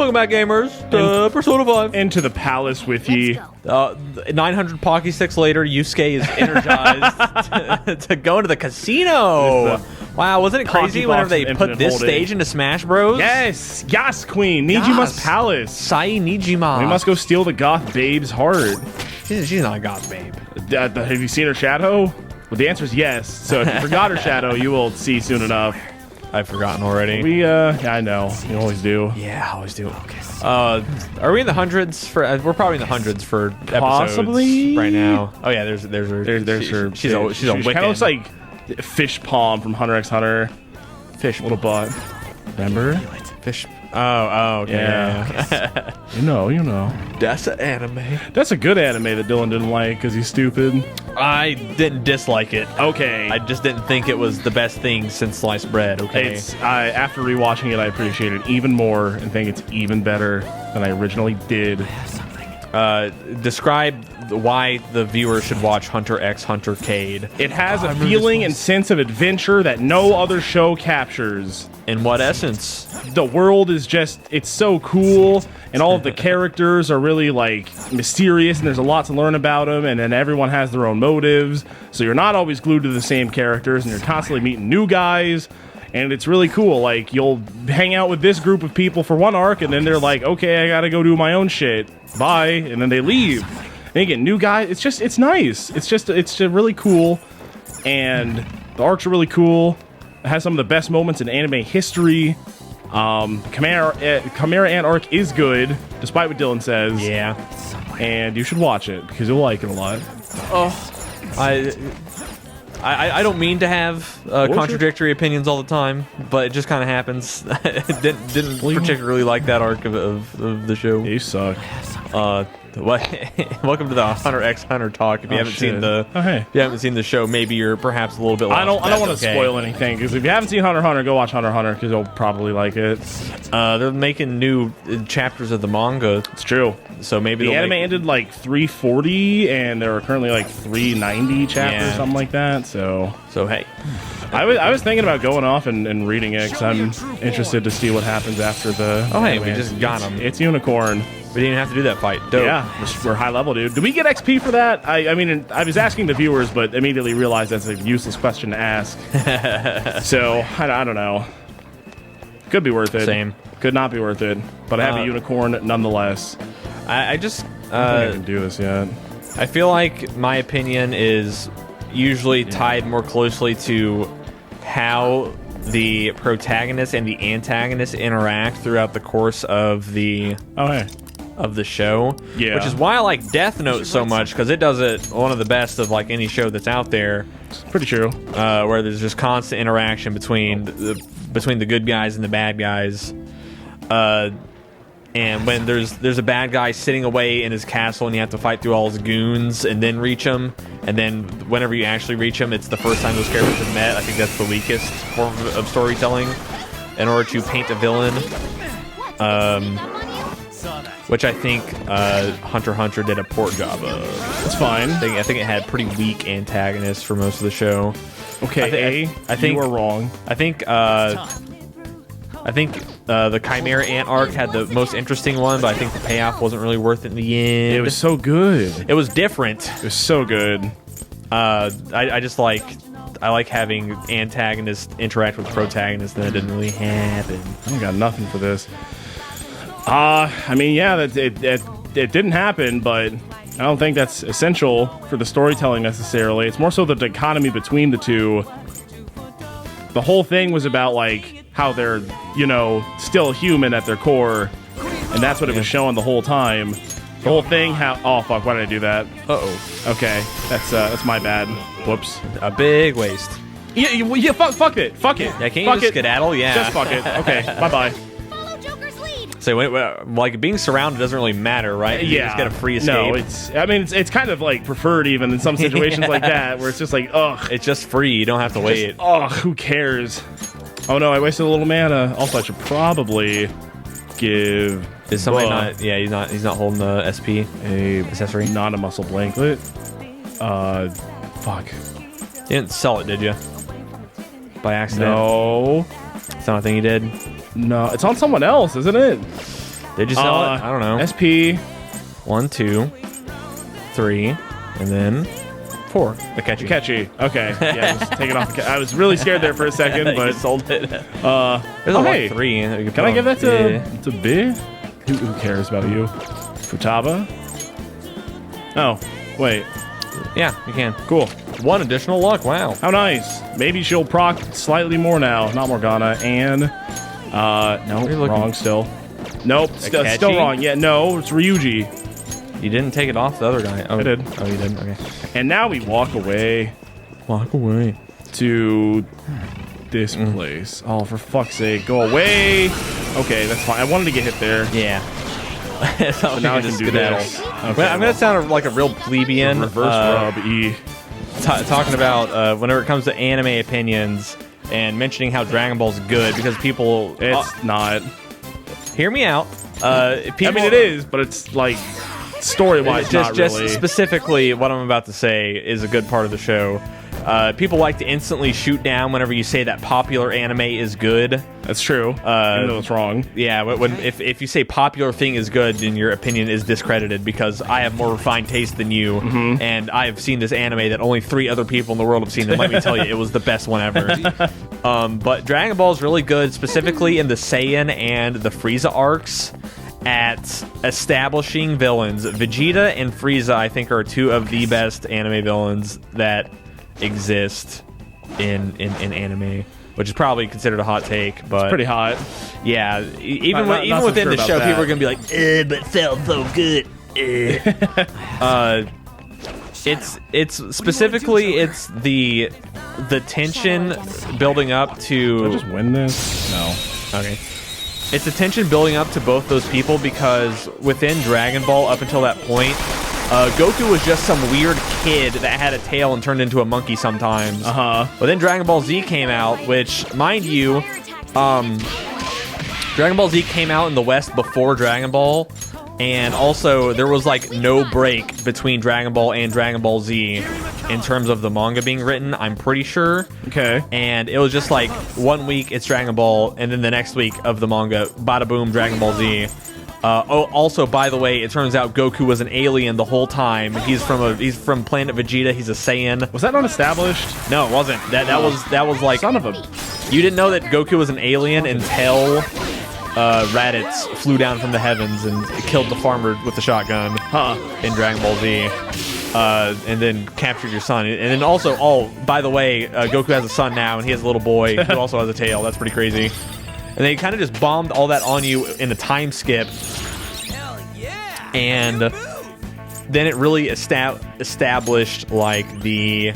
Welcome back, gamers, to Persona 5. Into the palace with ye. 900 Pocky Sticks later, Yusuke is energized to go into the casino. Wow, wasn't it crazy whenever they put this stage into Smash Bros? Yes, yes, Queen. Nijima's palace. Sai Nijima. We must go steal the goth babe's heart. She's not a goth babe. Have you seen her shadow? Well, the answer is yes. So if you forgot her shadow, you will see soon enough. I've forgotten already. Yeah, I know. You always do. Yeah, I always do. Okay. Are we in the hundreds for? We're probably in the hundreds for possibly episodes right now. Oh yeah, there's her. There's her. She's a Wiccan. She kind of looks like Fish Palm from Hunter x Hunter. Fish little butt. Remember? Fish. Oh, okay. Yeah. you know. That's an anime. That's a good anime that Dillon didn't like because he's stupid. I didn't dislike it. Okay. I just didn't think it was the best thing since sliced bread. Okay. After rewatching it, I appreciate it even more and think it's even better than I originally did. Describe why the viewer should watch Hunter x Hunter Cade. It has a feeling and sense of adventure that no other show captures. In what essence? The world is just, it's so cool, and all of the characters are really, like, mysterious, and there's a lot to learn about them, and then everyone has their own motives, so you're not always glued to the same characters, and you're constantly meeting new guys, and it's really cool. Like, you'll hang out with this group of people for one arc, and then they're like, okay, I gotta go do my own shit. Bye. And then they leave. And you get new guys. It's nice. It's just really cool. And the arcs are really cool. It has some of the best moments in anime history. Chimera Ant arc is good, despite what Dillon says. Yeah. And you should watch it, because you'll like it a lot. Oh, I don't mean to have contradictory opinions all the time, but it just kind of happens. didn't particularly like that arc of the show. You suck. Welcome to the Hunter x Hunter talk. If you haven't seen if you haven't seen the show, maybe you're perhaps a little bit. I don't want to spoil anything, because if you haven't seen Hunter x Hunter, go watch Hunter x Hunter, because you'll probably like it. They're making new chapters of the manga. It's true. So maybe the anime ended like 340, and there are currently like 390 chapters, something like that. So hey, I was thinking about going off and reading it, because I'm interested to see what happens after the. Oh hey, we just got him. It's Unicorn. We didn't even have to do that fight. Dope. Yeah, we're high level, dude. Do we get XP for that? I mean, I was asking the viewers, but immediately realized that's a useless question to ask. So, I don't know. Could be worth it. Same. Could not be worth it. But I have a unicorn nonetheless. I just... I don't think I can do this yet. I feel like my opinion is usually tied more closely to how the protagonist and the antagonist interact throughout the course of the... of the show, which is why I like Death Note so much, because it does it one of the best of like any show that's out there. It's pretty true. Where there's just constant interaction between the good guys and the bad guys. And when there's a bad guy sitting away in his castle and you have to fight through all his goons and then reach him, and then whenever you actually reach him, it's the first time those characters have met. I think that's the weakest form of storytelling in order to paint a villain. Which I think Hunter x Hunter did a poor job of. It's fine. I think it had pretty weak antagonists for most of the show. Okay, I think you are wrong. I think the Chimera Ant arc had the most interesting one, but I think the payoff wasn't really worth it in the end. It was so good. It was different. It was so good. I just like having antagonists interact with protagonists, and that didn't really happen. I got nothing for this. I mean, yeah, it didn't happen, but I don't think that's essential for the storytelling necessarily. It's more so the dichotomy between the two. The whole thing was about, like, how they're, still human at their core, and that's what it was showing the whole time. The whole thing, oh, fuck, why did I do that? Uh-oh. Okay, that's my bad. Whoops. A big waste. Yeah, fuck it. Fuck it. Yeah, can't you just skedaddle? Yeah. Just fuck it. Okay, bye-bye. So, like, being surrounded doesn't really matter, right? You just get a free escape. No, it's kind of, like, preferred even in some situations like that, where it's just like, ugh. It's just free. You don't have to wait. Ugh, who cares? Oh, no, I wasted a little mana. Also, I should probably give... Is somebody not... Yeah, he's not holding the SP accessory. Not a muscle blanket. Fuck. You didn't sell it, did you? By accident? No. It's not a thing you did? No, it's on someone else, isn't it? Did you sell it? I don't know. SP. 1, 2, 3, and then 4. Akechi. Akechi. Okay. Yeah, just take it off. I was really scared there for a second, but you sold it. There's a 3. That you Can I give that to B? Who cares about you? Futaba? Oh, wait. Yeah, you can. Cool. 1 additional luck. Wow. How nice. Maybe she'll proc slightly more now. Not Morgana. And, no, wrong still. Nope, still wrong. Yeah, no, it's Ryuji. You didn't take it off the other guy. Oh, I did. Oh, you did? Okay. And now we walk away. Walk away. To this place. Oh, for fuck's sake. Go away. Okay, that's fine. I wanted to get hit there. Yeah. So now I can do this. Okay, I'm going to sound like a real plebeian. Reverse rub E. Talking about whenever it comes to anime opinions and mentioning how Dragon Ball's good because people... It's not. Hear me out. People, I mean, it is, but it's like... Story-wise, not really. Just specifically, what I'm about to say is a good part of the show. People like to instantly shoot down whenever you say that popular anime is good. That's true. Even though it's wrong. Yeah, if you say popular thing is good, then your opinion is discredited because I have more refined taste than you, and I have seen this anime that only 3 other people in the world have seen. And let me tell you, it was the best one ever. But Dragon Ball is really good, specifically in the Saiyan and the Frieza arcs. At establishing villains. Vegeta and Frieza, I think, are 2 of the best anime villains that exist in anime, which is probably considered a hot take, but... It's pretty hot. Yeah, even within the show, people are going to be like, but it felt so good. It's specifically, it's the tension building up to... Did I just win this? No. Okay. It's the tension building up to both those people because within Dragon Ball, up until that point, Goku was just some weird kid that had a tail and turned into a monkey sometimes. But then Dragon Ball Z came out, which, mind you, Dragon Ball Z came out in the West before Dragon Ball. And also, there was like no break between Dragon Ball and Dragon Ball Z in terms of the manga being written, I'm pretty sure. Okay. And it was just like 1 week it's Dragon Ball, and then the next week of the manga, bada boom, Dragon Ball Z. Also, by the way, it turns out Goku was an alien the whole time. He's from planet Vegeta. He's a Saiyan. Was that not established? No, it wasn't. That was like... Son of a... You didn't know that Goku was an alien until... Raditz flew down from the heavens and killed the farmer with the shotgun in Dragon Ball Z, and then captured your son. And then also, by the way, Goku has a son now, and he has a little boy who also has a tail. That's pretty crazy. And they kind of just bombed all that on you in a time skip. And then it really established like the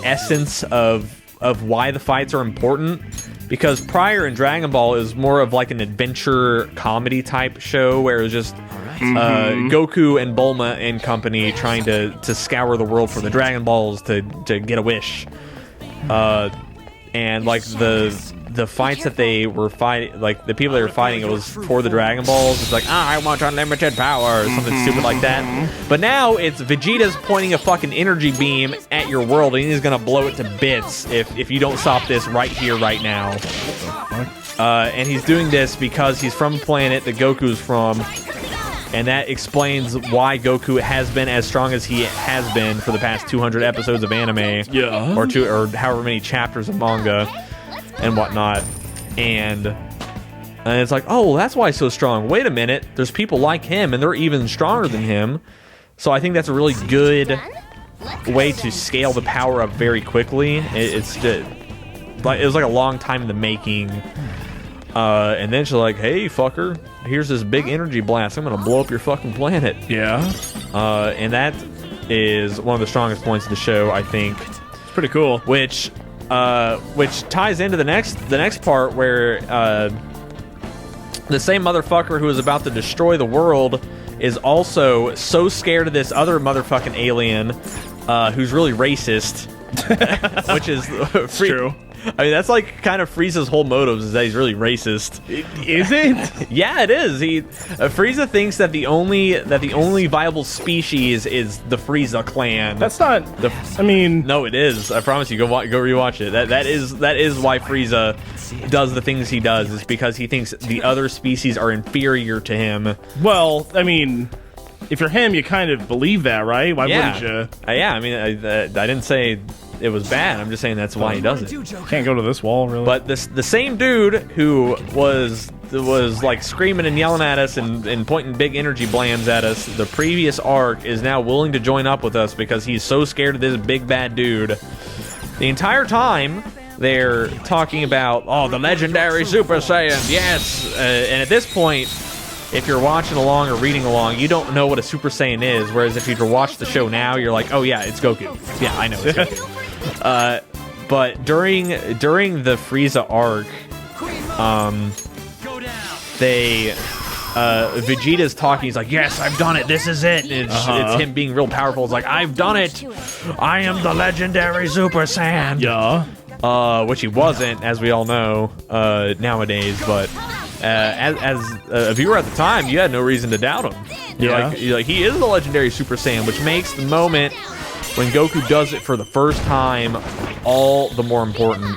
essence of why the fights are important. Because prior in Dragon Ball, it was more of like an adventure comedy type show where it was just Goku and Bulma and company trying to scour the world for the Dragon Balls to get a wish. And like the fights that they were fighting, like the people they were fighting, it was for the Dragon Balls. It's like, I want unlimited power, or something stupid like that. But now it's Vegeta's pointing a fucking energy beam at your world, and he's gonna blow it to bits if you don't stop this right here, right now. And he's doing this because he's from a planet that Goku's from, and that explains why Goku has been as strong as he has been for the past 200 episodes of anime, yeah, or however many chapters of manga and whatnot. And it's like, oh, that's why he's so strong. Wait a minute, there's people like him, and they're even stronger than him. So I think that's a really good way to scale the power up very quickly. It was like a long time in the making. And then she's like, hey, fucker, here's this big energy blast. I'm going to blow up your fucking planet. Yeah. And that is one of the strongest points of the show, I think. It's pretty cool. Which ties into the next part where the same motherfucker who is about to destroy the world is also so scared of this other motherfucking alien who's really racist which is True. I mean, that's like kind of Frieza's whole motives is that he's really racist. Is it? Yeah, it is. Frieza thinks that the only viable species is the Frieza clan. That's not. I mean, no, it is. I promise you. Go rewatch it. That is why Frieza does the things he does. Is because he thinks the other species are inferior to him. well, I mean, if you're him, you kind of believe that, right? Why Yeah. wouldn't you? Yeah. I mean, I didn't say it was bad. I'm just saying that's why he does it. Can't go to this wall, really. But the same dude who was like screaming and yelling at us and pointing big energy blams at us the previous arc is now willing to join up with us because he's so scared of this big bad dude. The entire time they're talking about, oh, the legendary Super Saiyan, yes. And at this point, if you're watching along or reading along, you don't know what a Super Saiyan is. Whereas if you were to watch the show now, you're like, oh yeah, it's Goku. Yeah, I know it's Goku. But during the Frieza arc, Vegeta's talking. He's like, yes, I've done it. This is it. And it's him being real powerful. It's like, I've done it. I am the legendary Super Saiyan. Yeah. Which he wasn't, as we all know nowadays. But as a viewer at the time, you had no reason to doubt him. You're like, he is the legendary Super Saiyan, which makes the moment when Goku does it for the first time all the more important.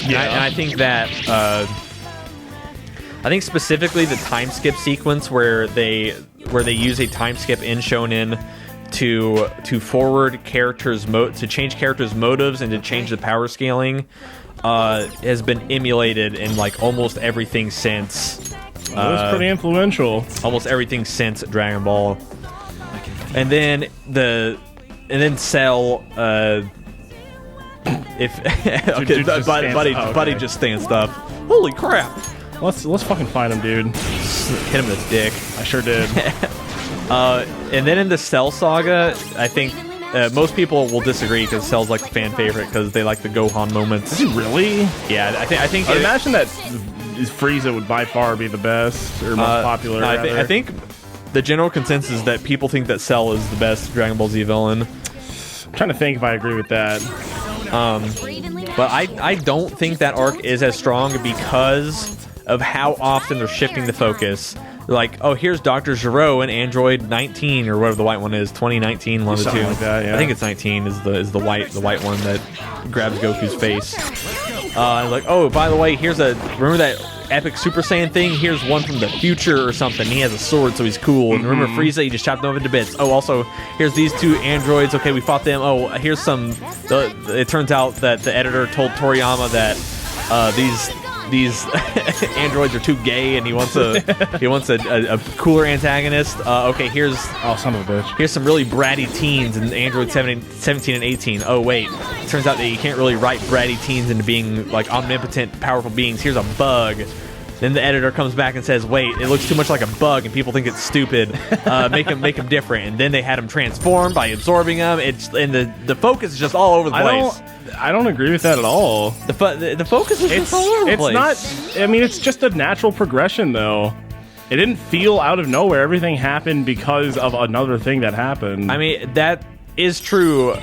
Yeah. And I think that I think specifically the time skip sequence where they use a time skip in Shonen to forward characters to change characters' motives and to change the power scaling has been emulated in like almost everything since. It was pretty influential. Almost everything since Dragon Ball. And then Cell Buddy just stands up. Holy crap. Let's fucking find him, dude. Hit him in the dick. I sure did. And then in the Cell saga, I think most people will disagree because Cell's like the fan favorite because they like the Gohan moments. Is he really? Yeah, I think. I imagine that Frieza would by far be the best or most popular. I think the general consensus is that people think that Cell is the best Dragon Ball Z villain. I'm trying to think if I agree with that. But I don't think that arc is as strong because of how often they're shifting the focus. Like, oh, here's Dr. Gero and Android 19 or whatever the white one is, 2019, one of the two. Like that, yeah. I think it's 19 is the white one that grabs Goku's face. Like, oh, by the way, remember that epic Super Saiyan thing? Here's one from the future or something. He has a sword, so he's cool. And remember Frieza? He just chopped them up into bits. Oh, also, here's these two androids. Okay, we fought them. Oh, here's some. It turns out that the editor told Toriyama that these androids are too gay, and he wants a cooler antagonist. Okay, here's son of a bitch. Here's some really bratty teens in Android 17 and 18. Oh wait, it turns out that you can't really write bratty teens into being like omnipotent, powerful beings. Here's a bug. Then the editor comes back and says, wait, it looks too much like a bug and people think it's stupid. Make him different. And then they had him transformed by absorbing him. The focus is just all over the place. I don't agree with that at all. The focus is just all over the place. It's not. I mean, it's just a natural progression, though. It didn't feel out of nowhere. Everything happened because of another thing that happened. I mean, that is true,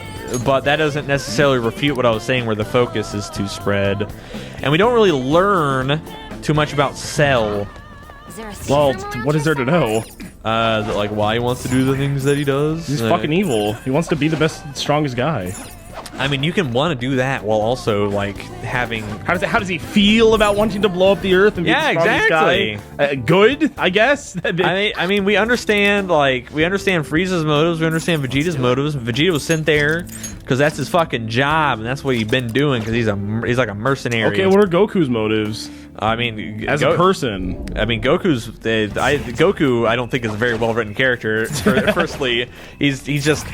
but that doesn't necessarily refute what I was saying, where the focus is too spread, and we don't really learn too much about Cell. Well, what is there to know? Like why he wants to do the things that he does. He's fucking evil. He wants to be the best, strongest guy. I mean, you can want to do that while also like having. How does he feel about wanting to blow up the Earth and be the strongest guy? Good, I guess. I mean, we understand Frieza's motives. We understand Vegeta's motives. Vegeta was sent there because that's his fucking job, and that's what he's been doing because he's like a mercenary. Okay, what are Goku's motives? I mean, as a person. I mean, Goku, I don't think is a very well written character. Firstly, he's just,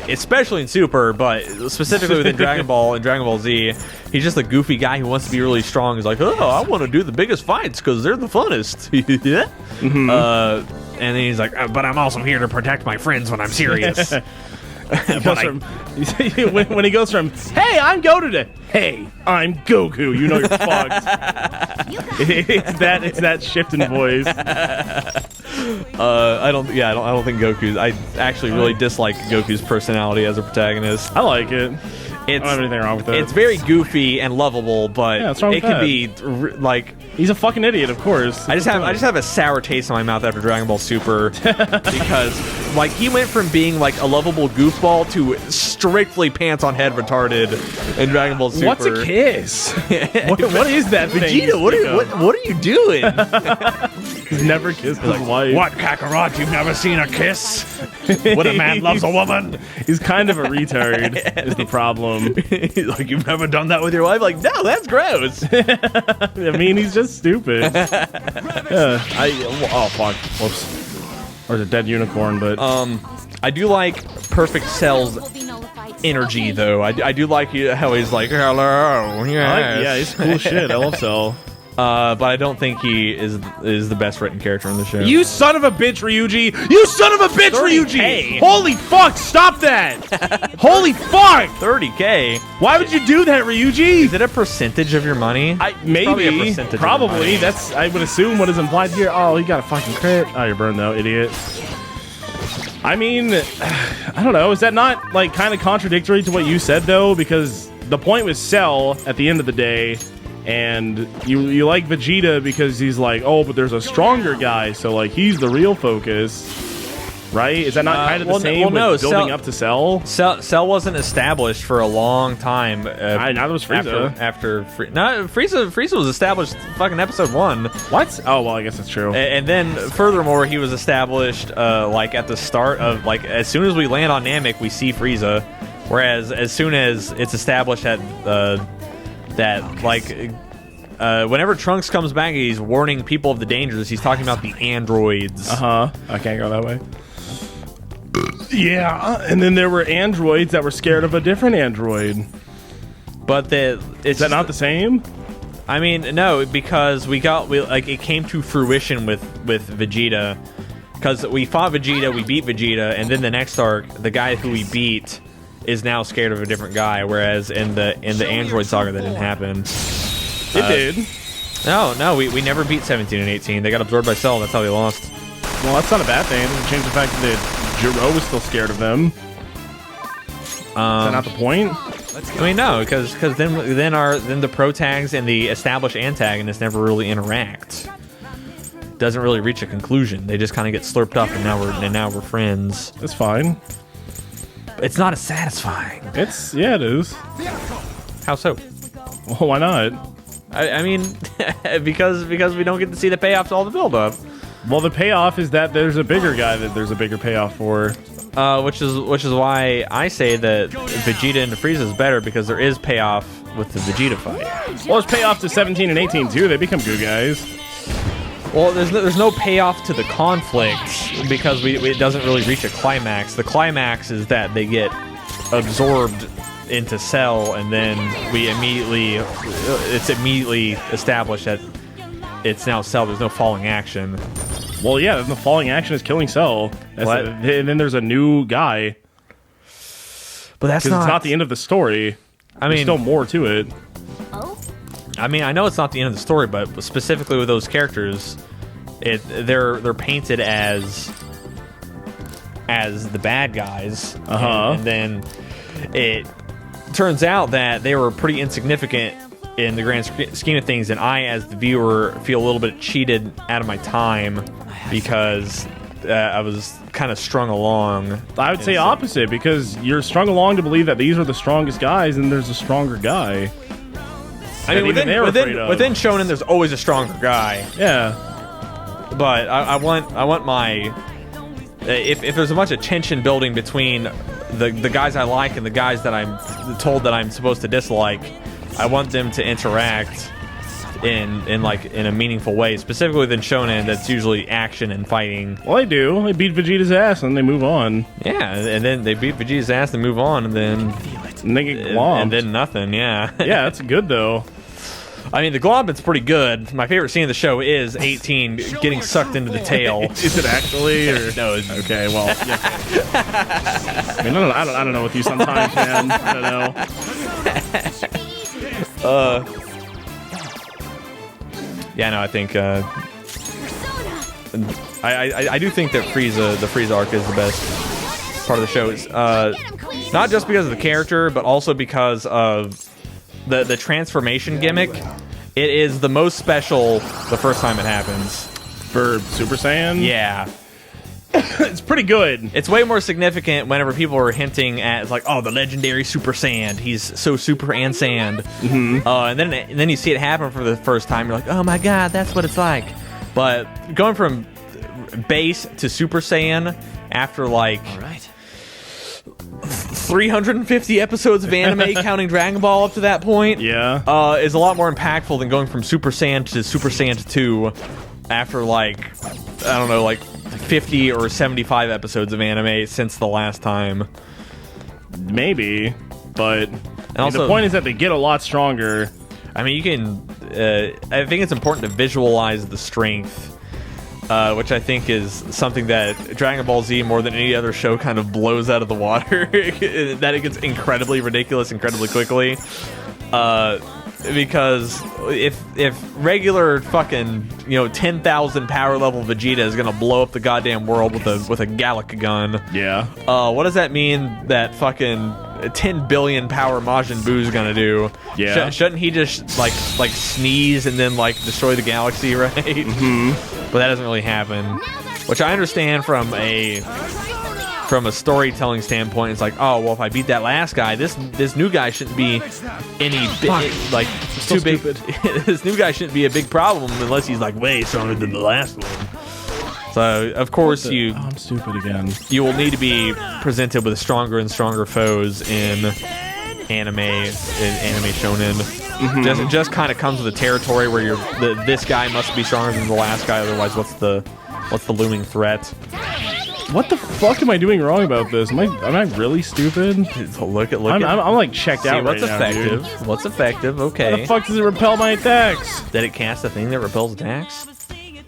especially in Super, but specifically within Dragon Ball and Dragon Ball Z, he's just a goofy guy who wants to be really strong. He's like, oh, I want to do the biggest fights because they're the funnest. Yeah. And then he's like, but I'm also here to protect my friends when I'm serious. When he goes from, hey, I'm Goku to, hey, I'm Goku, you know you're fucked. It's that shift in voice. I don't think Goku's. I actually really dislike Goku's personality as a protagonist. I like it. I don't have anything wrong with it. It's very goofy and lovable, but Yeah, what's wrong it with could that? be like He's a fucking idiot, of course. I just have a sour taste in my mouth after Dragon Ball Super because like he went from being like a lovable goofball to strictly pants on head retarded in Dragon Ball Super. What's a kiss? what is that thing? Vegeta, what are you doing? He's never kissed his wife. What, Kakarot? You've never seen a kiss? When a man loves a woman? He's kind of a retard, is the problem. Like, you've never done that with your wife? Like, no, that's gross. I mean, he's just stupid. Yeah. Oh, fuck. Whoops. Or a dead unicorn, but... I do like Perfect Cell's energy, though. I do like how he's like, hello, yes. Yeah, he's cool shit. I love Cell. But I don't think he is the best written character in the show. You son of a bitch, Ryuji! You son of a bitch, 30K. Ryuji! Holy fuck, stop that! Holy fuck! 30K? Why would you do that, Ryuji? Is it a percentage of your money? Maybe. Probably a percentage of your money. That's, I would assume, what is implied here. Oh, he got a fucking crit. Oh, you're burned though, idiot. I mean, I don't know. Is that not, like, kind of contradictory to what you said, though? Because the point was Cell, at the end of the day, and you like Vegeta because he's like, oh, but there's a stronger guy, so, like, he's the real focus, right? Is that not kind of the same with building up to Cell? Cell wasn't established for a long time. Now it was Frieza. Frieza was established fucking episode 1. What? Oh, well, I guess that's true. And then, furthermore, he was established, like, at the start of, like, as soon as we land on Namek, we see Frieza. Whereas, as soon as it's established at, whenever Trunks comes back, he's warning people of the dangers. He's talking about the androids. I can't go that way. Yeah, and then there were androids that were scared of a different android. But is that not the same? I mean, no, because it came to fruition with Vegeta. Because we fought Vegeta, we beat Vegeta, and then the next arc, the guy who we beat is now scared of a different guy. Whereas in the Android Saga, that didn't happen. It did. No, we never beat 17 and 18. They got absorbed by Cell. That's how they lost. Well, that's not a bad thing. It doesn't change the fact that Jiro was still scared of them. Is that not the point? I mean, no, because then the protags and the established antagonists never really interact. Doesn't really reach a conclusion. They just kind of get slurped up, and now we're friends. That's fine. It's not as satisfying. It is. How so? Well, why not? I mean, because we don't get to see the payoff to all the build-up. Well, the payoff is that there's a bigger guy that there's a bigger payoff for. Which is why I say that Vegeta into Frieza is better, because there is payoff with the Vegeta fight. Well, there's payoff to 17 and 18 too. They become good guys. Well, there's no payoff to the conflict because it doesn't really reach a climax. The climax is that they get absorbed into Cell, and then it's immediately established that it's now Cell. There's no falling action. Well, yeah, the falling action is killing Cell. And then there's a new guy. But that's it's not the end of the story. I mean, there's still more to it. I mean, I know it's not the end of the story, but specifically with those characters, they're painted as the bad guys. And then it turns out that they were pretty insignificant in the grand scheme of things, and I, as the viewer, feel a little bit cheated out of my time because I was kind of strung along. I would say opposite, because you're strung along to believe that these are the strongest guys, and there's a stronger guy. I mean, within Shonen, there's always a stronger guy. Yeah, but I want my if there's a bunch of tension building between the guys I like and the guys that I'm told that I'm supposed to dislike, I want them to interact in a meaningful way. Specifically within Shonen, that's usually action and fighting. Well, they do. They beat Vegeta's ass and they move on. Yeah, and then they beat Vegeta's ass and move on, and then they get glomped. And then nothing. Yeah. Yeah, that's good though. I mean, the glomment's pretty good. My favorite scene of the show is 18 getting sucked into the tail. Is it actually? Or? No. Okay, well. Yeah. I mean, I don't know with you sometimes, man. I don't know. Yeah, no, I think I do think that the Frieza arc is the best part of the show. Not just because of the character, but also because of the transformation gimmick. It is the most special the first time it happens. For Super Saiyan? Yeah. It's pretty good. It's way more significant whenever people are hinting at, it's like, oh, the legendary Super Saiyan. He's so super and sand. Mm-hmm. And then you see it happen for the first time. You're like, oh my god, that's what it's like. But going from base to Super Saiyan after like 350 episodes of anime counting Dragon Ball up to that point, is a lot more impactful than going from Super Saiyan to Super Saiyan 2 after like, I don't know, like 50 or 75 episodes of anime since the last time. Maybe, but also, the point is that they get a lot stronger. I mean, you can... I think it's important to visualize the strength, which I think is something that Dragon Ball Z, more than any other show, kind of blows out of the water. That it gets incredibly ridiculous incredibly quickly. Because if regular fucking 10,000 power level Vegeta is gonna blow up the goddamn world with a Gallic gun, what does that mean that fucking 10 billion power Majin Buu's gonna do? Shouldn't he just like sneeze and then like destroy the galaxy, right? Mm-hmm. But that doesn't really happen, which I understand from a storytelling standpoint. It's like, oh well, if I beat that last guy, this new guy shouldn't be any like too big. This new guy shouldn't be a big problem unless he's like way stronger than the last one. So of course I'm stupid again. You will need to be presented with stronger and stronger foes in anime shonen. Mm-hmm. Just kind of comes with the territory where this guy must be stronger than the last guy, otherwise what's the looming threat? What the fuck am I doing wrong about this? Am I really stupid? Look at. I'm like checked out what's right effective. now, dude. What's effective? Okay. How the fuck does it repel my attacks? Did it cast a thing that repels attacks?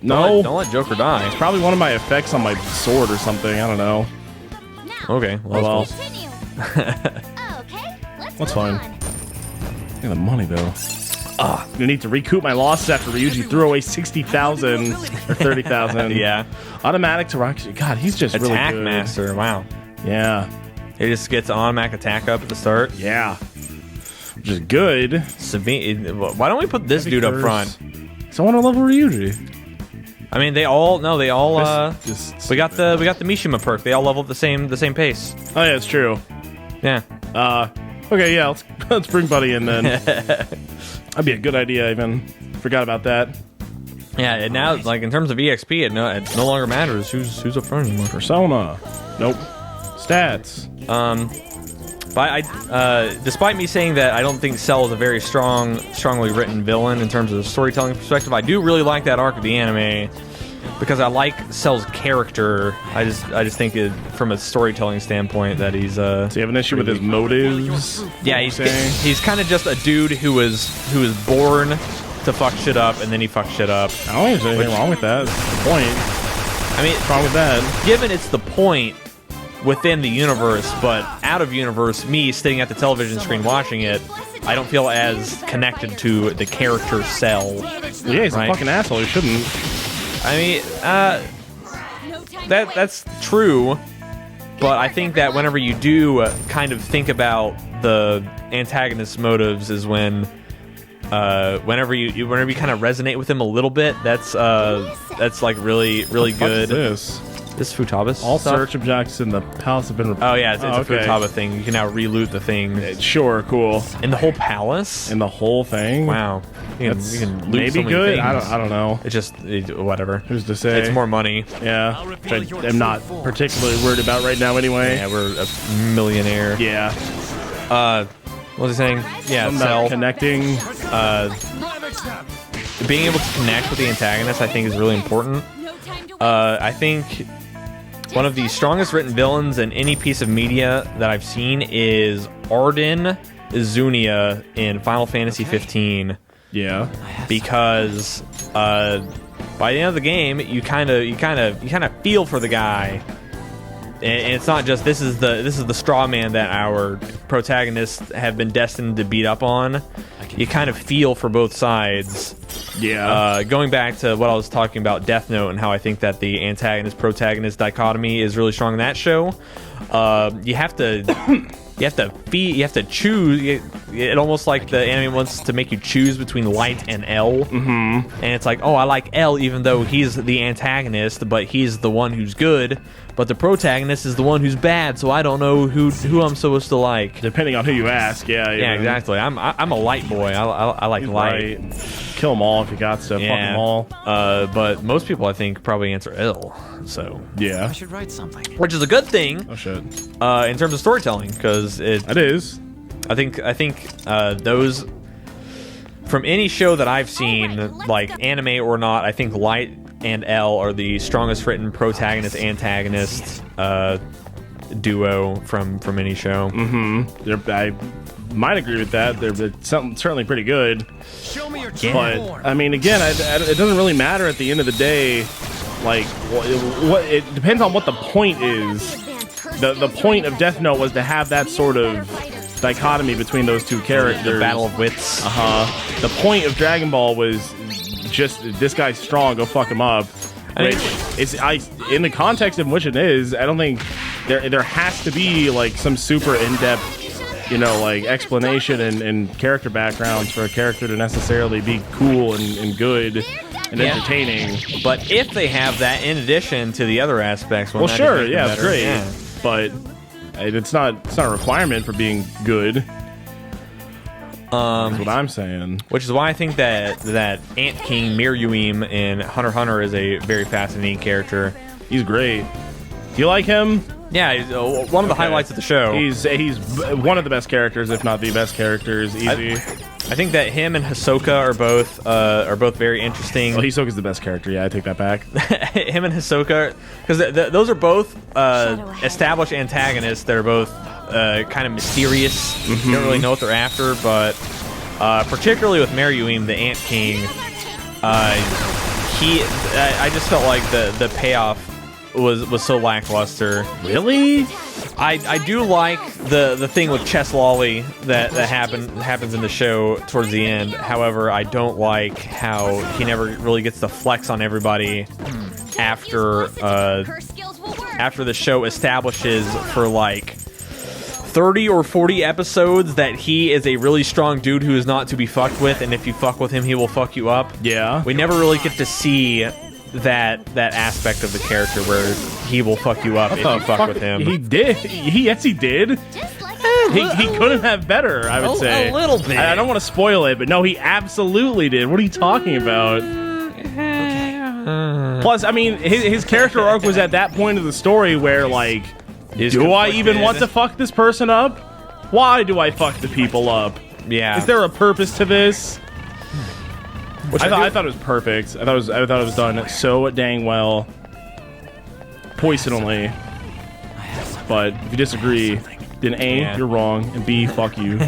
No. Don't let Joker die. It's probably one of my effects on my sword or something. I don't know. Okay. Well. That's fine. Look at the money though. I'm gonna need to recoup my losses after Ryuji threw away 60,000 or 30,000. Yeah. Automatic to rock. God, he's just really good. Attack Master. Wow. Yeah. He just gets automatic attack up at the start. Yeah. Which is good. Why don't we put this dude up front? So I want to level Ryuji. I mean, we got the Mishima perk. They all level at the same pace. Oh yeah, it's true. Yeah. Okay, yeah. Let's bring Buddy in then. That'd be a good idea. Even forgot about that. Yeah, and now, like in terms of EXP, it no longer matters who's up front anymore. Persona. Nope. Stats. But despite me saying that I don't think Cell is a very strongly written villain in terms of storytelling perspective, I do really like that arc of the anime because I like Cell's character. I just think from a storytelling standpoint that he's So you have an issue with his motives? Yeah, he's kind of just a dude who was born to fuck shit up, and then he fucked shit up. I don't think there's anything wrong with that. That's the point. I mean, what's wrong with that? Given it's the point within the universe, but out of universe, me sitting at the television screen watching it, I don't feel as connected to the character Cell. Yeah, he's a fucking asshole. He shouldn't. I mean, that's true, but I think that whenever you do kind of think about the antagonist's motives is whenever you kind of resonate with him a little bit, that's like really good. This Futaba's all stuff? search objects in the palace have been. Oh yeah, it's a Futaba thing. You can now re-loot the thing. Sure, cool. In the whole palace? In the whole thing? Wow. You can loot maybe so many good. Things. I don't know. It's just whatever. Who's to say? It's more money. Yeah, which I am not particularly worried about right now. Anyway. Yeah, we're a millionaire. Yeah. What was I saying? Yeah, Cell connecting. Being able to connect with the antagonist, I think, is really important. I think one of the strongest written villains in any piece of media that I've seen is Arden Izunia in Final Fantasy 15. Yeah. Because by the end of the game, you kind of feel for the guy. And it's not just this is the straw man that our protagonists have been destined to beat up on. You kind of feel for both sides. Yeah. Going back to what I was talking about Death Note and how I think that the antagonist-protagonist dichotomy is really strong in that show. You have to you have to choose. It almost like the anime wants to make you choose between light and L. Mm-hmm. And it's like, oh, I like L even though he's the antagonist, but he's the one who's good. But the protagonist is the one who's bad, so I don't know who I'm supposed to like. Depending on who you ask, yeah. Yeah, exactly. I'm a light boy. I like light. Right. Kill them all if you got to. Yeah. Fuck them all. But most people, I think, probably answer L. So yeah, I should write something. Which is a good thing. Oh shit. In terms of storytelling, because it is. I think those from any show that I've seen, like anime or not, I think light and L are the strongest written protagonist antagonist duo from any show. Mm-hmm. I might agree with that. They're certainly pretty good. Show me your but I mean, again, it doesn't really matter at the end of the day. Like, what it depends on what the point is. The point of Death Note was to have that sort of dichotomy between those two characters. The battle of wits. The point of Dragon Ball was just, this guy's strong, go fuck him up. Which is, in the context in which it is, I don't think there has to be like some super in-depth, like explanation and character backgrounds for a character to necessarily be cool and good and entertaining. But if they have that in addition to the other aspects, well, sure, yeah, it's great. Yeah. But it's not a requirement for being good. That's what I'm saying. Which is why I think that Ant King Miryuim in Hunter x Hunter is a very fascinating character. He's great. Do you like him? Yeah, he's one of the highlights of the show. He's one of the best characters, if not the best characters. Easy. I think that him and Hisoka are both very interesting. Well, Hisoka's the best character. Yeah, I take that back. Him and Hisoka, because those are both established antagonists. They're both kind of mysterious. You don't really know what they're after, but particularly with Miryuim, the Ant King, I just felt like the payoff was so lackluster. Really? I do like the thing with Chess Lolly that happens in the show towards the end. However, I don't like how he never really gets to flex on everybody after the show establishes for like 30 or 40 episodes that he is a really strong dude who is not to be fucked with, and if you fuck with him, he will fuck you up. Yeah. We never really get to see that aspect of the character where he will fuck you up if you fuck with him. He did. Yes, he did. He couldn't have better, I would say. A little bit. I don't want to spoil it, but no, he absolutely did. What are you talking about? Plus, I mean, his character arc was at that point of the story where, like, do I even want to fuck this person up? Why do I fuck the people up? Yeah. Is there a purpose to this? I thought it was perfect. I thought it was done so dang well. Poisonally. But if you disagree, then A, you're wrong, and B, fuck you.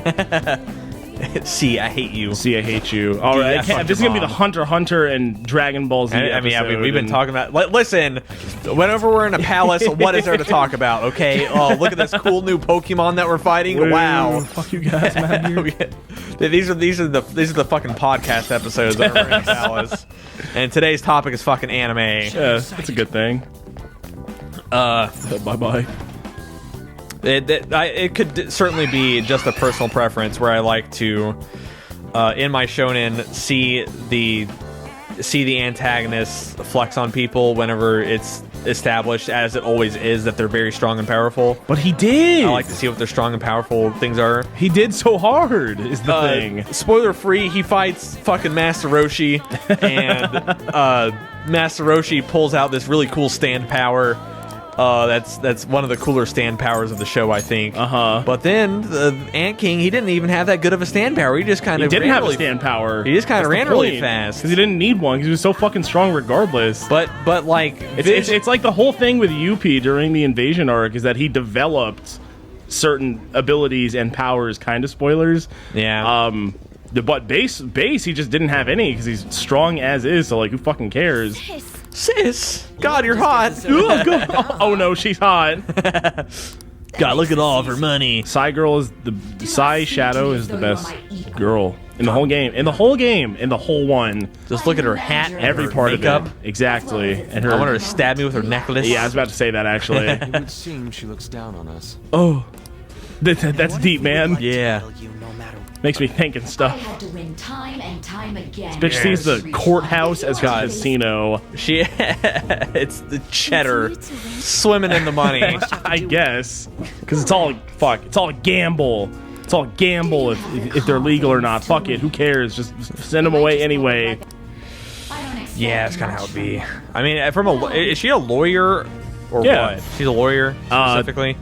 C, I hate you. C, I hate you. All right, this is gonna be the Hunter x Hunter and Dragon Ball Z episode. We've been talking about. Listen, whenever we're in a palace, what is there to talk about? Okay, oh, look at this cool new Pokemon that we're fighting. Wow, fuck you guys, man. These are the fucking podcast episodes that we're in a palace. And today's topic is fucking anime. Yeah, that's a good thing. Bye bye. It could certainly be just a personal preference where I like to, in my shonen, see the antagonists flex on people whenever it's established, as it always is, that they're very strong and powerful. But he did. I like to see what their strong and powerful things are. He did so hard, is the thing. Spoiler free, he fights fucking Master Roshi, and Master Roshi pulls out this really cool stand power. That's one of the cooler stand powers of the show, I think. But then the Ant King, he didn't even have that good of a stand power. He just kind of didn't have a stand power. He just kind of ran really fast because he didn't need one because he was so fucking strong regardless. But like it's like the whole thing with Yuppie during the invasion arc is that he developed certain abilities and powers. Kind of spoilers. Yeah. But base he just didn't have any because he's strong as is. So like, who fucking cares? Sis, God, you're hot. Oh no, she's hot. God, look at all of her money. Shadow is the best girl in the whole game. In the whole one. Just look at her hat, and every her part makeup. Of it. Exactly. And her. I want her to stab me with her necklace. Yeah, I was about to say that actually. It would seem she looks down on us. Oh. That's deep, man. Yeah. Makes me think and I stuff. had to win time and time again. Bitch sees the courthouse as a casino. It's the cheddar swimming in the money. I guess. Because it's all a gamble. It's all a gamble if they're legal or not. Fuck it. Who cares? Just send them away anyway. Yeah, that's kind of how it be. I mean, is she a lawyer or Yeah. what? She's a lawyer specifically.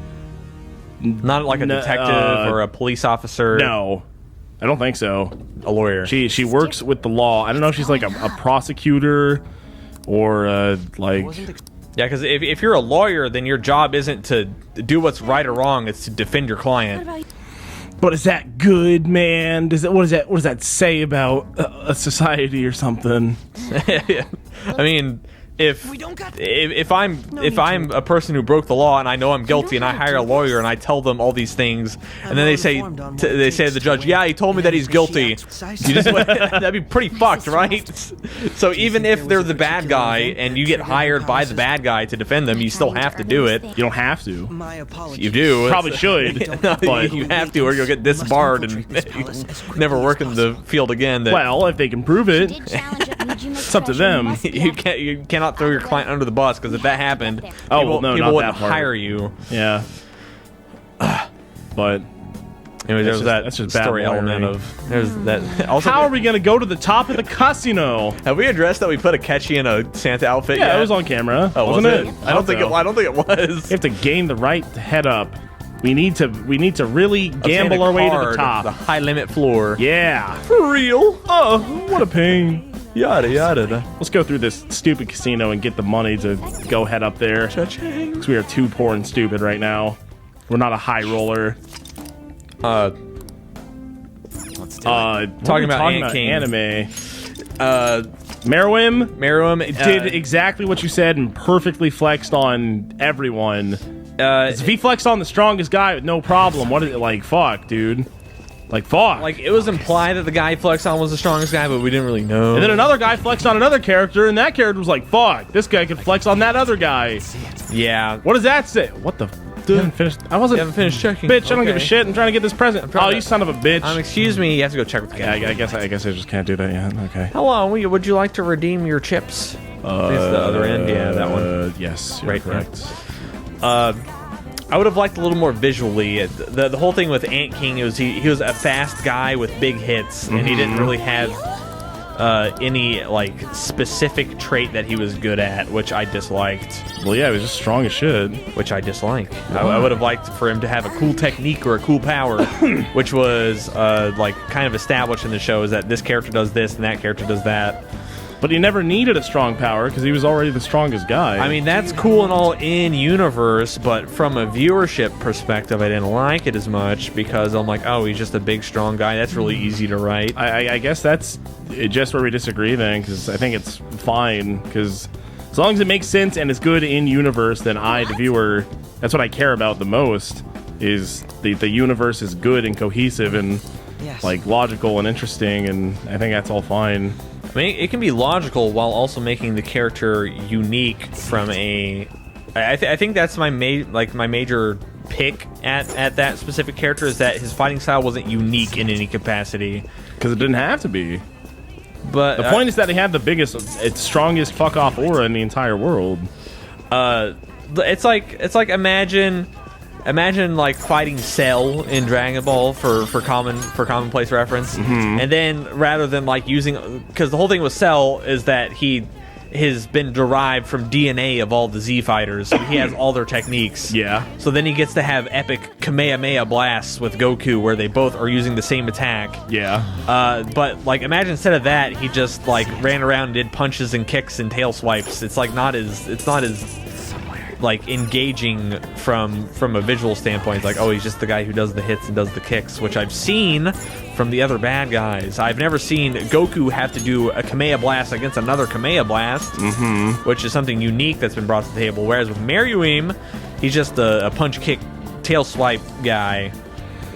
Not like a detective or a police officer. No, I don't think so. A lawyer. She works with the law. I don't know if she's like a prosecutor or like. Yeah, because if you're a lawyer, then your job isn't to do what's right or wrong. It's to defend your client. But is that good, man? What does that say about a society or something? I mean, if I'm a person who broke the law and I know I'm guilty and I hire a lawyer and I tell them all these things and then they say to the judge, yeah, he told me that he's guilty. That'd be pretty fucked, right? So even if they're the bad guy and you get hired by the bad guy to defend them, you still have to do it. You don't have to. You do. Probably should. But you have to, or you'll get disbarred and never work in the field again. Well, if they can prove it, it's up to them. You cannot throw your client under the bus, because if that happened, people not wouldn't that part. hire you. Yeah. But anyway, there's that just bad story element lawyering. of there's that. Also, how are we gonna go to the top of the casino? have we addressed that we put a catchy in a Santa outfit? Yeah, yet? it was on camera. Oh, wasn't was it? I don't think it was. You have to gain the right to head up. We need to really gamble our way to the top. The high limit floor. Yeah. For real? Oh, what a pain. Yada yada. Let's go through this stupid casino and get the money to go head up there. Cha-ching. Because we are too poor and stupid right now. We're not a high roller. Talking about Ant King. Anime. Meruem did exactly what you said and perfectly flexed on everyone. If he flexed on the strongest guy with no problem, what is it like? Fuck, dude. Like, fuck. Like, it was implied that the guy he flexed on was the strongest guy, but we didn't really know. And then another guy flexed on another character, and that character was like, fuck, this guy could flex on that other guy. Yeah. What does that say? What the? You haven't finished. I wasn't. You haven't finished checking. Bitch, I don't give a shit. I'm trying to get this present. Oh, you son of a bitch. Excuse me. You have to go check with the guy. Yeah, I guess I just can't do that yet. Okay. Hello. Would you like to redeem your chips? Is the other end? Yeah, that one. Yes, you're correct. I would have liked a little more visually. The whole thing with Ant King, he was a fast guy with big hits, and he didn't really have any like specific trait that he was good at, which I disliked. Well, yeah, he was just strong as shit. Which I dislike. I would have liked for him to have a cool technique or a cool power, which was like kind of established in the show, is that this character does this and that character does that. But he never needed a strong power because he was already the strongest guy. I mean, that's cool and all in universe, but from a viewership perspective, I didn't like it as much because I'm like, oh, he's just a big, strong guy. That's really easy to write. I guess that's just where we disagree then, because I think it's fine. Because as long as it makes sense and it's good in universe, then I, the viewer, that's what I care about the most. Is the universe is good and cohesive and like logical and interesting, and I think that's all fine. I mean, it can be logical while also making the character unique from a... I think that's my major pick at that specific character, is that his fighting style wasn't unique in any capacity. Because it didn't have to be. But the point is that he had the biggest, strongest fuck-off aura in the entire world. It's like imagine like fighting Cell in Dragon Ball for commonplace reference, and then rather than like using, because the whole thing with Cell is that he has been derived from DNA of all the Z fighters, so he has all their techniques. Yeah. So then he gets to have epic Kamehameha blasts with Goku, where they both are using the same attack. Yeah. But like imagine instead of that, he just like ran around and did punches and kicks and tail swipes. It's not as like engaging from a visual standpoint. It's like, oh, he's just the guy who does the hits and does the kicks, which I've seen from the other bad guys. I've never seen Goku have to do a Kamehameha blast against another Kamehameha blast, which is something unique that's been brought to the table. Whereas with Meruem, he's just a punch kick tail swipe guy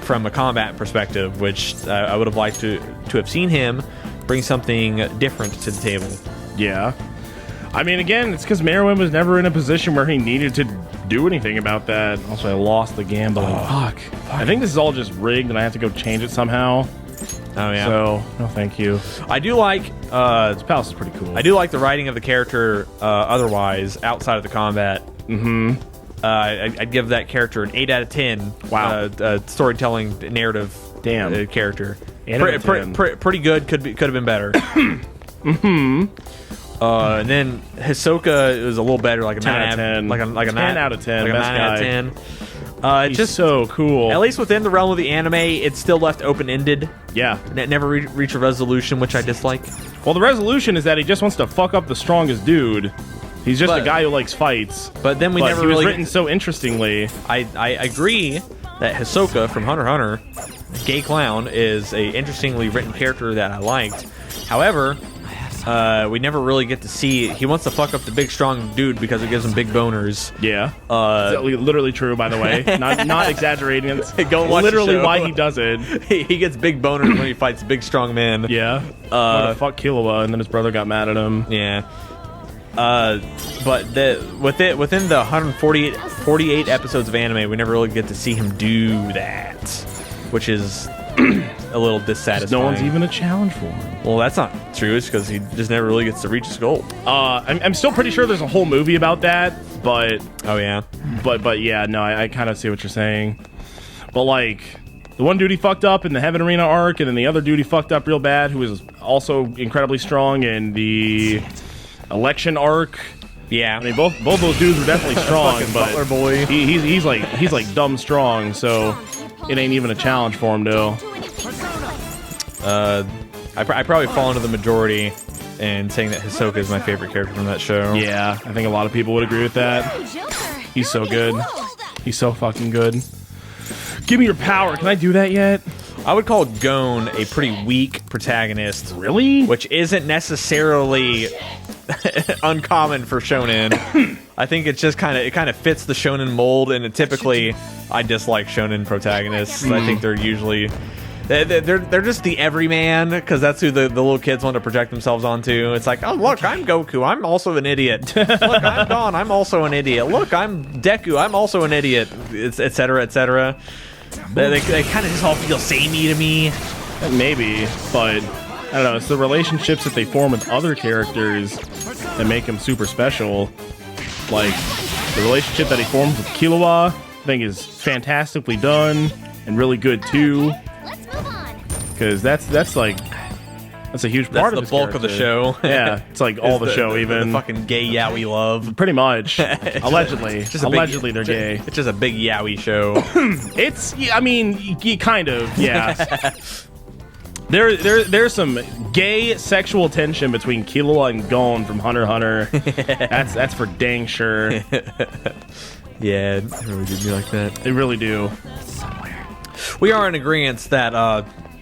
from a combat perspective, which I would have liked to have seen him bring something different to the table. Yeah. I mean, again, it's because Merwin was never in a position where he needed to do anything about that. Also, I lost the gambling. Fuck. I think this is all just rigged, and I have to go change it somehow. Oh yeah. So, no, thank you. I do like This palace is pretty cool. I do like the writing of the character. Otherwise, outside of the combat. Mm-hmm. I'd give that character an 8 out of 10. Wow. Storytelling narrative. Damn. Character. 8 out of 10. Pretty good. Could have been better. Mm-hmm. And then Hisoka is a little better, like a 10 9 out of 10. like a 10 out of 10. like a Best 9 out of guy. 10. He's Just so cool. at least within the realm of the anime, it's still left open-ended. Yeah. Never reach a resolution, which I dislike. Well, the resolution is that he just wants to fuck up the strongest dude. He's just a guy who likes fights. But then we never he was really written so interestingly. I agree that Hisoka from Hunter x Hunter, Gay Clown, is a interestingly written character that I liked. However, we never really get to see. He wants to fuck up the big strong dude because it gives him big boners. Yeah. Literally true, by the way. Not exaggerating. It's Go watch literally the show. why he does it. He gets big boners when he fights big strong men. Yeah. Wanted to fuck Killua, and then his brother got mad at him. Yeah. But within the 148 episodes of anime, we never really get to see him do that, which is a little dissatisfying. No one's even a challenge for him. Well, that's not true. It's because he just never really gets to reach his goal. I'm still pretty sure there's a whole movie about that, but Oh yeah. but yeah, no, I kind of see what you're saying. But like, the one dude he fucked up in the Heaven Arena arc, and then the other dude he fucked up real bad, who was also incredibly strong in the election arc. Yeah. I mean, both those dudes were definitely strong, Fucking but Butler boy. he's like dumb strong, so it ain't even a challenge for him, though. I probably fall into the majority in saying that Hisoka is my favorite character from that show. Yeah, I think a lot of people would agree with that. He's so good. He's so fucking good. Give me your power. Can I do that yet? I would call Gon a pretty weak protagonist. Really? Which isn't necessarily uncommon for Shonen. I think it's just kind of fits the Shonen mold, and typically I dislike Shonen protagonists. I think they're usually they're just the everyman, because that's who the little kids want to project themselves onto. It's like, oh look, I'm Goku, I'm also an idiot. Look, I'm Gon, I'm also an idiot. Look, I'm Deku, I'm also an idiot, etc., etc. They kind of just all feel samey to me. Maybe, but I don't know. It's the relationships that they form with other characters that make them super special. Like, the relationship that he forms with Killua, I think is fantastically done and really good too. Because that's a huge part of the bulk of the show. Yeah, it's like all the show, even the fucking gay yaoi love. pretty much. Allegedly, they're gay. It's just a big yaoi show. It's, I mean, kind of, yeah. There's some gay sexual tension between Killua and Gon from Hunter x Hunter. That's for dang sure. Yeah, it really did me like that. They really do. We are in agreement that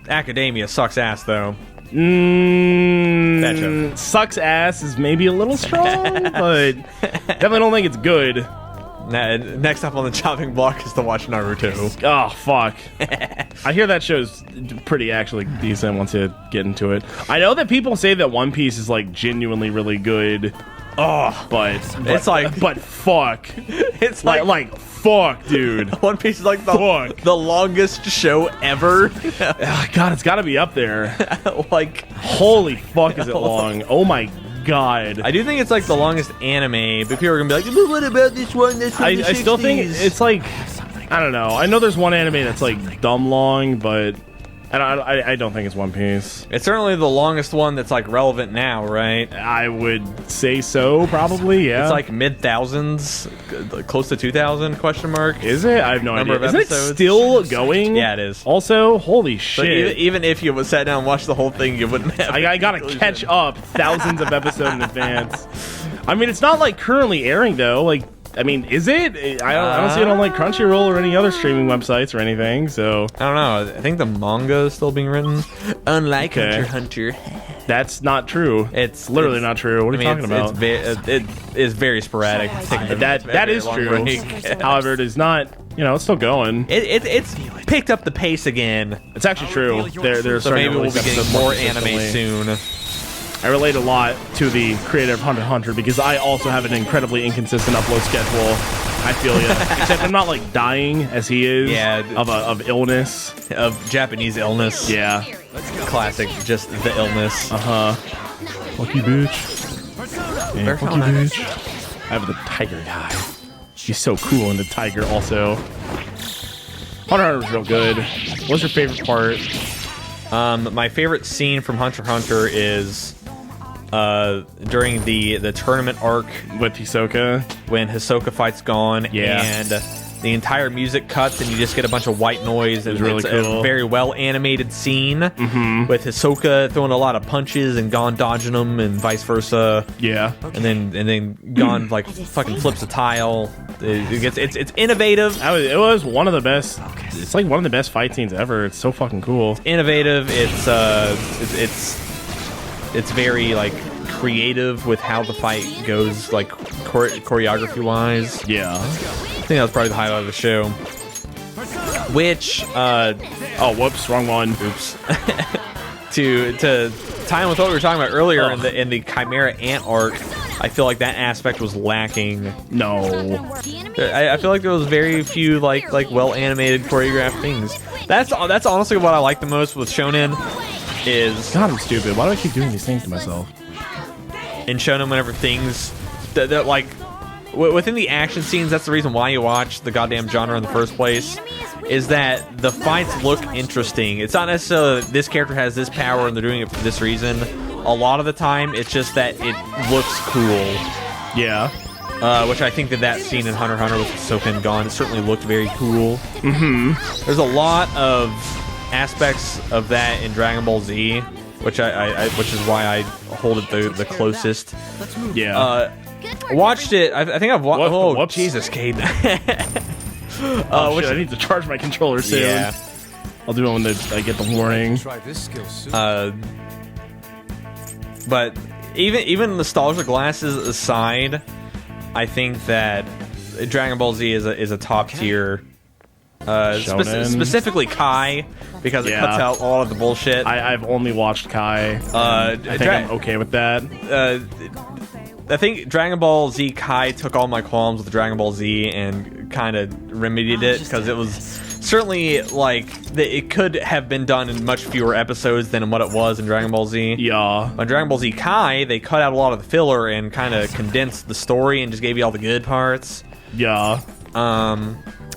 Academia sucks ass, though. That show. Sucks ass is maybe a little strong, but definitely don't think it's good. Next up on the chopping block is to watch Naruto. Oh, fuck. I hear that show's pretty actually decent once you get into it. I know that people say that One Piece is like genuinely really good. Oh, but it's like, but fuck. It's like fuck, dude. One Piece is like the longest show ever. God, it's got to be up there. Like, holy fuck, is it long? Oh my god. I do think it's like the longest anime, but people are gonna be like, but what about this one? This from the 60s? I still think it's like, I don't know. I know there's one anime that's like dumb long, but I don't think it's One Piece. It's certainly the longest one that's like relevant now, right? I would say so, probably. Yeah. It's like mid-thousands, close to 2000? Question mark. Is it? I have no idea. Isn't episodes? It still going? Yeah, it is. Also, holy So shit! even if you sat down and watched the whole thing, you wouldn't have. I gotta catch up thousands of episodes in advance. I mean, it's not like currently airing though. Like, I mean, is it? I don't see it on like Crunchyroll or any other streaming websites or anything. So I don't know. I think the manga is still being written. Unlike Hunter x Hunter. That's not true. It's literally not true. What are you talking about? It is very sporadic. That is true. However, it is not. You know, it's still going. It's picked up the pace again. It's actually true. They're so maybe we'll be getting more anime soon. I relate a lot to the creator of Hunter x Hunter because I also have an incredibly inconsistent upload schedule. I feel you. Except I'm not like dying as he is. Yeah. Of illness. Of Japanese illness. Yeah. Classic, just the illness. Fuck you, bitch. Yeah, fuck you, bitch. I have the tiger guy. He's so cool in the tiger also. Hunter x Hunter is real good. What's your favorite part? My favorite scene from Hunter x Hunter is during the tournament arc With Hisoka. when Hisoka fights Gon, Yeah. and the entire music cuts and you just get a bunch of white noise. And really it's cool. a very well animated scene with Hisoka throwing a lot of punches and Gon dodging them and vice versa. Yeah. And then Gon like fucking flips a tile. It's innovative. It was one of the best. It's like one of the best fight scenes ever. It's so fucking cool. Innovative. It's very like creative with how the fight goes, like choreography wise. Yeah. I think that was probably the highlight of the show. Which Oh, whoops, wrong one. oops. to tie in with what we were talking about earlier in the Chimera Ant arc, I feel like that aspect was lacking. No. I feel like there was very few like well animated choreographed things. That's honestly what I like the most with Shonen is God, I'm stupid. Why do I keep doing these things to myself? in Shonen whenever things that like within the action scenes, that's the reason why you watch the goddamn genre in the first place, is that the fights look interesting. It's not necessarily that this character has this power and they're doing it for this reason. A lot of the time, it's just that it looks cool. Yeah. Which I think that scene in Hunter x Hunter with Hisoka and Gon certainly looked very cool. There's a lot of aspects of that in Dragon Ball Z, which which is why I hold it the closest. Yeah. Watched it. I think I've watched. Oh, Whoops. Jesus, Cade. Oh, shit, I need to charge my controller soon. Yeah. I'll do it when I get the warning. But even nostalgia glasses aside, I think that Dragon Ball Z is a top tier. Specifically Kai, because it cuts out all of the bullshit. I've only watched Kai. I think I'm okay with that. I think Dragon Ball Z Kai took all my qualms with Dragon Ball Z and kind of remedied it, because it was certainly like it could have been done in much fewer episodes than what it was in Dragon Ball Z. Yeah. On Dragon Ball Z Kai, they cut out a lot of the filler and kind of condensed the story and just gave you all the good parts. Yeah.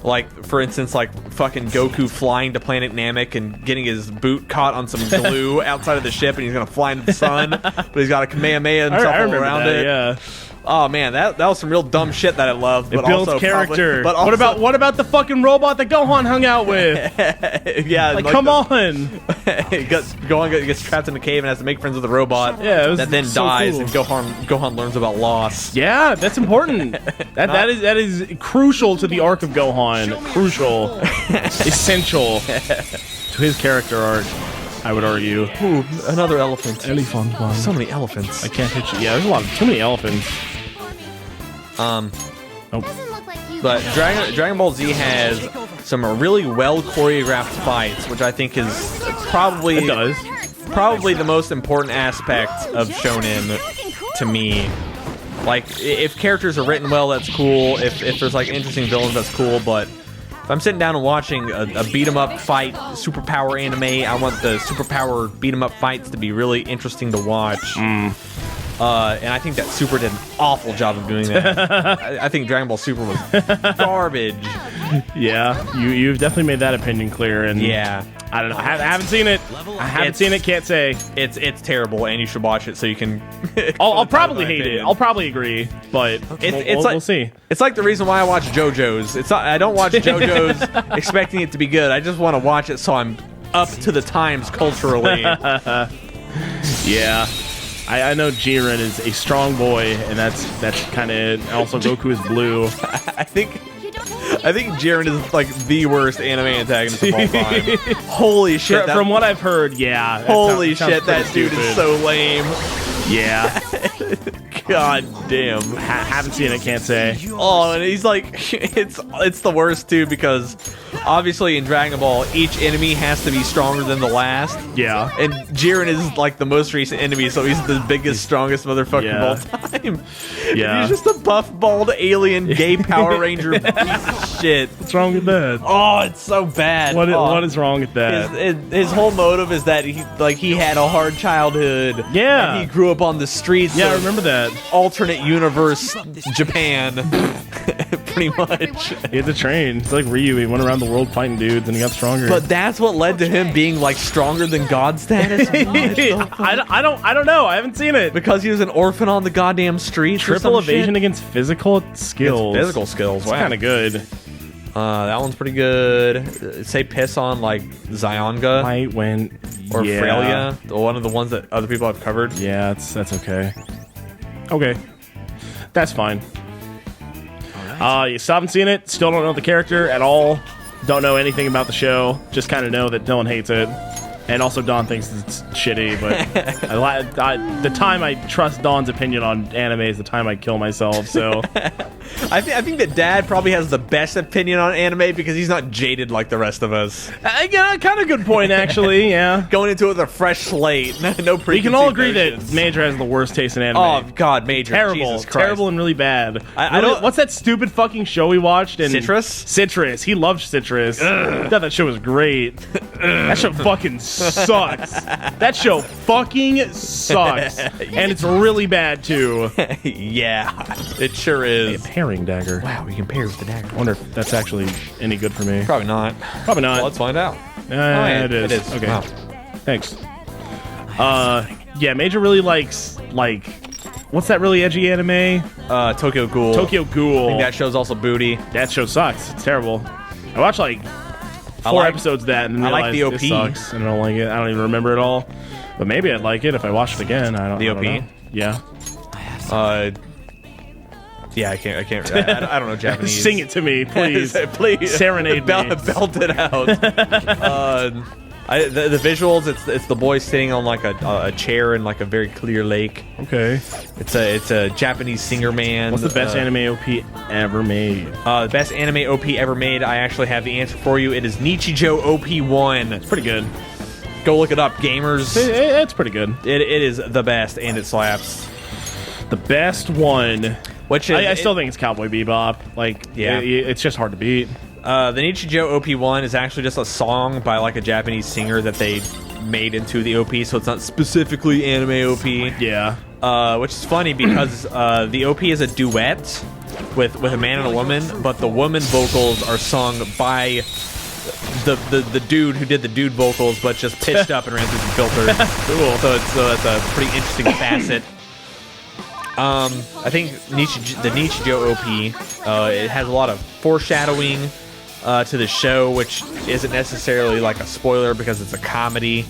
Like, for instance, like fucking Goku flying to planet Namek and getting his boot caught on some glue outside of the ship, and he's gonna fly into the sun, but he's got a Kamehameha himself all around it. Yeah. Oh man, that was some real dumb shit that I loved. It But builds also character. Probably, but also, what about the fucking robot that Gohan hung out with? yeah, Like, come on. Gohan gets trapped in a cave and has to make friends with a robot. Yeah, it was that then so dies, cool. and Gohan learns about loss. Yeah, that's important. That is crucial to the arc of Gohan. Crucial. Essential to his character arc, I would argue. Ooh, another elephant. Elephant one. So many elephants. I can't hit you. Yeah, there's too many elephants. But Dragon Ball Z has some really well choreographed fights, which I think is probably the most important aspect of Shonen to me. Like, if characters are written well, that's cool. If there's like interesting villains, that's cool. But if I'm sitting down and watching a beat 'em up fight, superpower anime, I want the superpower beat 'em up fights to be really interesting to watch. And I think that Super did an awful job of doing that. I think Dragon Ball Super was garbage. Yeah, you've definitely made that opinion clear. And Yeah. I don't know. I haven't seen it. I haven't seen it. Can't say. It's terrible, and you should watch it so you can. I'll probably hate it. I'll probably agree, but we'll see. It's like the reason why I watch JoJo's. It's not. I don't watch JoJo's expecting it to be good. I just want to watch it so I'm up to the times culturally. Yeah. I know Jiren is a strong boy, and that's kind of also Goku is blue. I think Jiren is like the worst anime antagonist of all time. Holy shit! From what I've heard, yeah. Holy sounds shit! That dude is so lame. Yeah. God damn. Haven't seen it, can't say. Oh, and he's like, it's the worst too, because obviously in Dragon Ball, each enemy has to be stronger than the last. Yeah. And Jiren is like the most recent enemy, so he's the biggest, strongest motherfucker Yeah. of all time. Yeah. He's just a buff, bald, alien, gay Power Ranger piece of shit. What's wrong with that? Oh, it's so bad. What is wrong with that? His whole motive is that he had a hard childhood. Yeah. And he grew up on the streets. Yeah, I of remember that. alternate universe Japan. Pretty much. He had to train. It's like Ryu. He went around the world fighting dudes, and he got stronger. But that's what led to him being like stronger than God status. I don't know. I haven't seen it. Because he was an orphan on the goddamn streets. Triple evasion against physical skills. Physical skills. It's Wow. kind of good. That one's pretty good. Say piss on like Zyonga Might win. or Yeah. Frelia, one of the ones that other people have covered. Yeah, that's okay. Okay, that's fine. You still haven't seen it. Still don't know the character at all. Don't know anything about the show. Just kind of know that Dillon hates it, and also Don thinks it's shitty. But the time I trust Don's opinion on anime is the time I kill myself. So I think that Dad probably has the best opinion on anime because he's not jaded like the rest of us. yeah, kind of good point actually. Yeah. Going into it with a fresh slate, no preconceived We can all agree notions. that Major has the worst taste in anime. Oh God, Major, Terrible, Jesus Christ. terrible, and really bad. I don't- What's that stupid fucking show we watched? Citrus? Citrus. He loved Citrus. He thought that show was great. That show fucking sucks. That show fucking sucks, and it's really bad too. Yeah, it sure is. Paring dagger. Wow, we can pair with the dagger. I wonder if that's actually any good for me. Probably not. Probably not. Well, let's find out. It is. It is. Okay. Wow. Thanks. Yeah, Major really likes what's that really edgy anime? Tokyo Ghoul. Tokyo Ghoul. I think that show's also booty. That show sucks. It's terrible. I watched like 4 episodes of that and I like realized the it OP. sucks and I don't like it. I don't even remember it all. But maybe I'd like it if I watched it again. I don't The I don't OP? know. Yeah. Yeah, I can't. I don't know Japanese. Sing it to me, please. Please. Serenade me. Belt it out. The visuals, it's the boy sitting on like a chair in like a very clear lake. Okay. It's a Japanese singer man. What's the best anime OP ever made? The best anime OP ever made. I actually have the answer for you. It is Nichijou OP1. It's pretty good. Go look it up, gamers. It's pretty good. It is the best, and it slaps. The best one. Which is, I still think it's Cowboy Bebop. Like, Yeah. it's just hard to beat. the Nichijou OP1 is actually just a song by like a Japanese singer that they made into the OP, so it's not specifically anime OP. Yeah. Which is funny because the OP is a duet with a man and a woman, but the woman vocals are sung by the dude who did the dude vocals, but just pitched up and ran through some filters. Cool. So that's a pretty interesting facet. I think the Nichijou OP, it has a lot of foreshadowing to the show, which isn't necessarily like a spoiler because it's a comedy.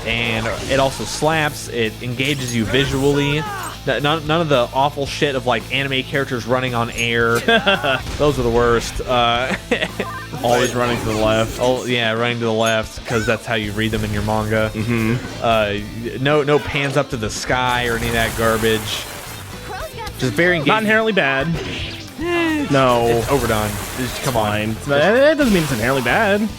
And it also slaps. It engages you visually. None of the awful shit of like anime characters running on air. Those are the worst. Always running to the left. Oh yeah, running to the left because that's how you read them in your manga. Mm-hmm. No pans up to the sky or any of that garbage. Just very engaging. Not inherently bad. No. It's overdone. Just, come on. That doesn't mean it's inherently bad.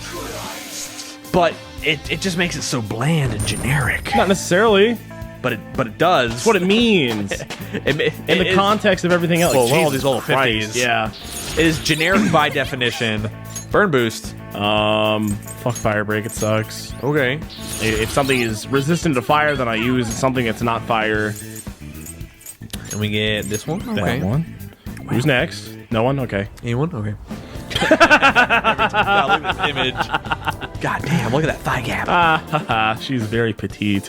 But it just makes it so bland and generic. Not necessarily. But it does. That's what it means. In the context of everything else. Well, all Jesus these little Christ. 50s. Yeah. It is generic by definition. Burn boost. Fuck fire break. It sucks. Okay. If something is resistant to fire, then I use something that's not fire. And we get this one. That Okay. one. Who's next? No one? Okay. Anyone? Okay. Now look at this image. God damn, look at that thigh gap. She's very petite,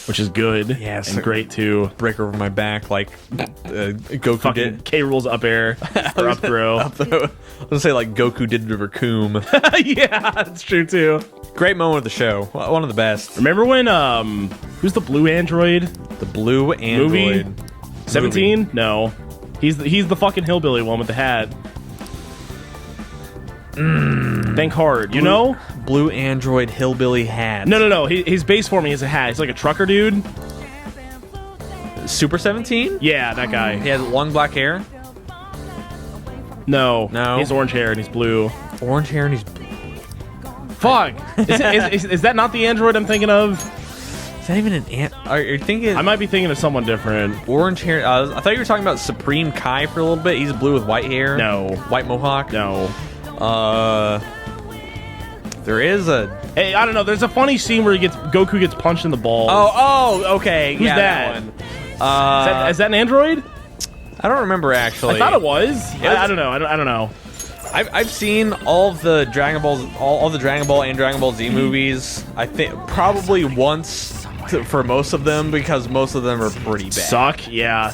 which is good. Yes. And great too. Break over my back like Goku Fucking did. K rules up air or up throw. I was gonna say like Goku did to Raccoon. Yeah, that's true too. Great moment of the show. One of the best. Remember when who's the blue android? The blue android. Movie? 17? No. He's the fucking hillbilly one with the hat. Think hard, you know? Blue android hillbilly hat. No. His base forming is a hat. He's like a trucker dude. Super 17? Yeah, that guy. He has long black hair. No. No. He's orange hair and he's blue. Orange hair and he's Fuck. Is that not the android I'm thinking of? Is that even an ant? Are you thinking? I might be thinking of someone different. Orange hair. I thought you were talking about Supreme Kai for a little bit. He's blue with white hair. No. White mohawk. No. There is a. Hey, I don't know. There's a funny scene where Goku gets punched in the balls. Oh, okay. Who's yeah, that? one. Is that an android? I don't remember actually. I thought it was. I don't know. I don't know. I've seen all of the Dragon Balls, all the Dragon Ball and Dragon Ball Z movies. I think probably once for most of them because most of them are pretty bad. Suck. Yeah.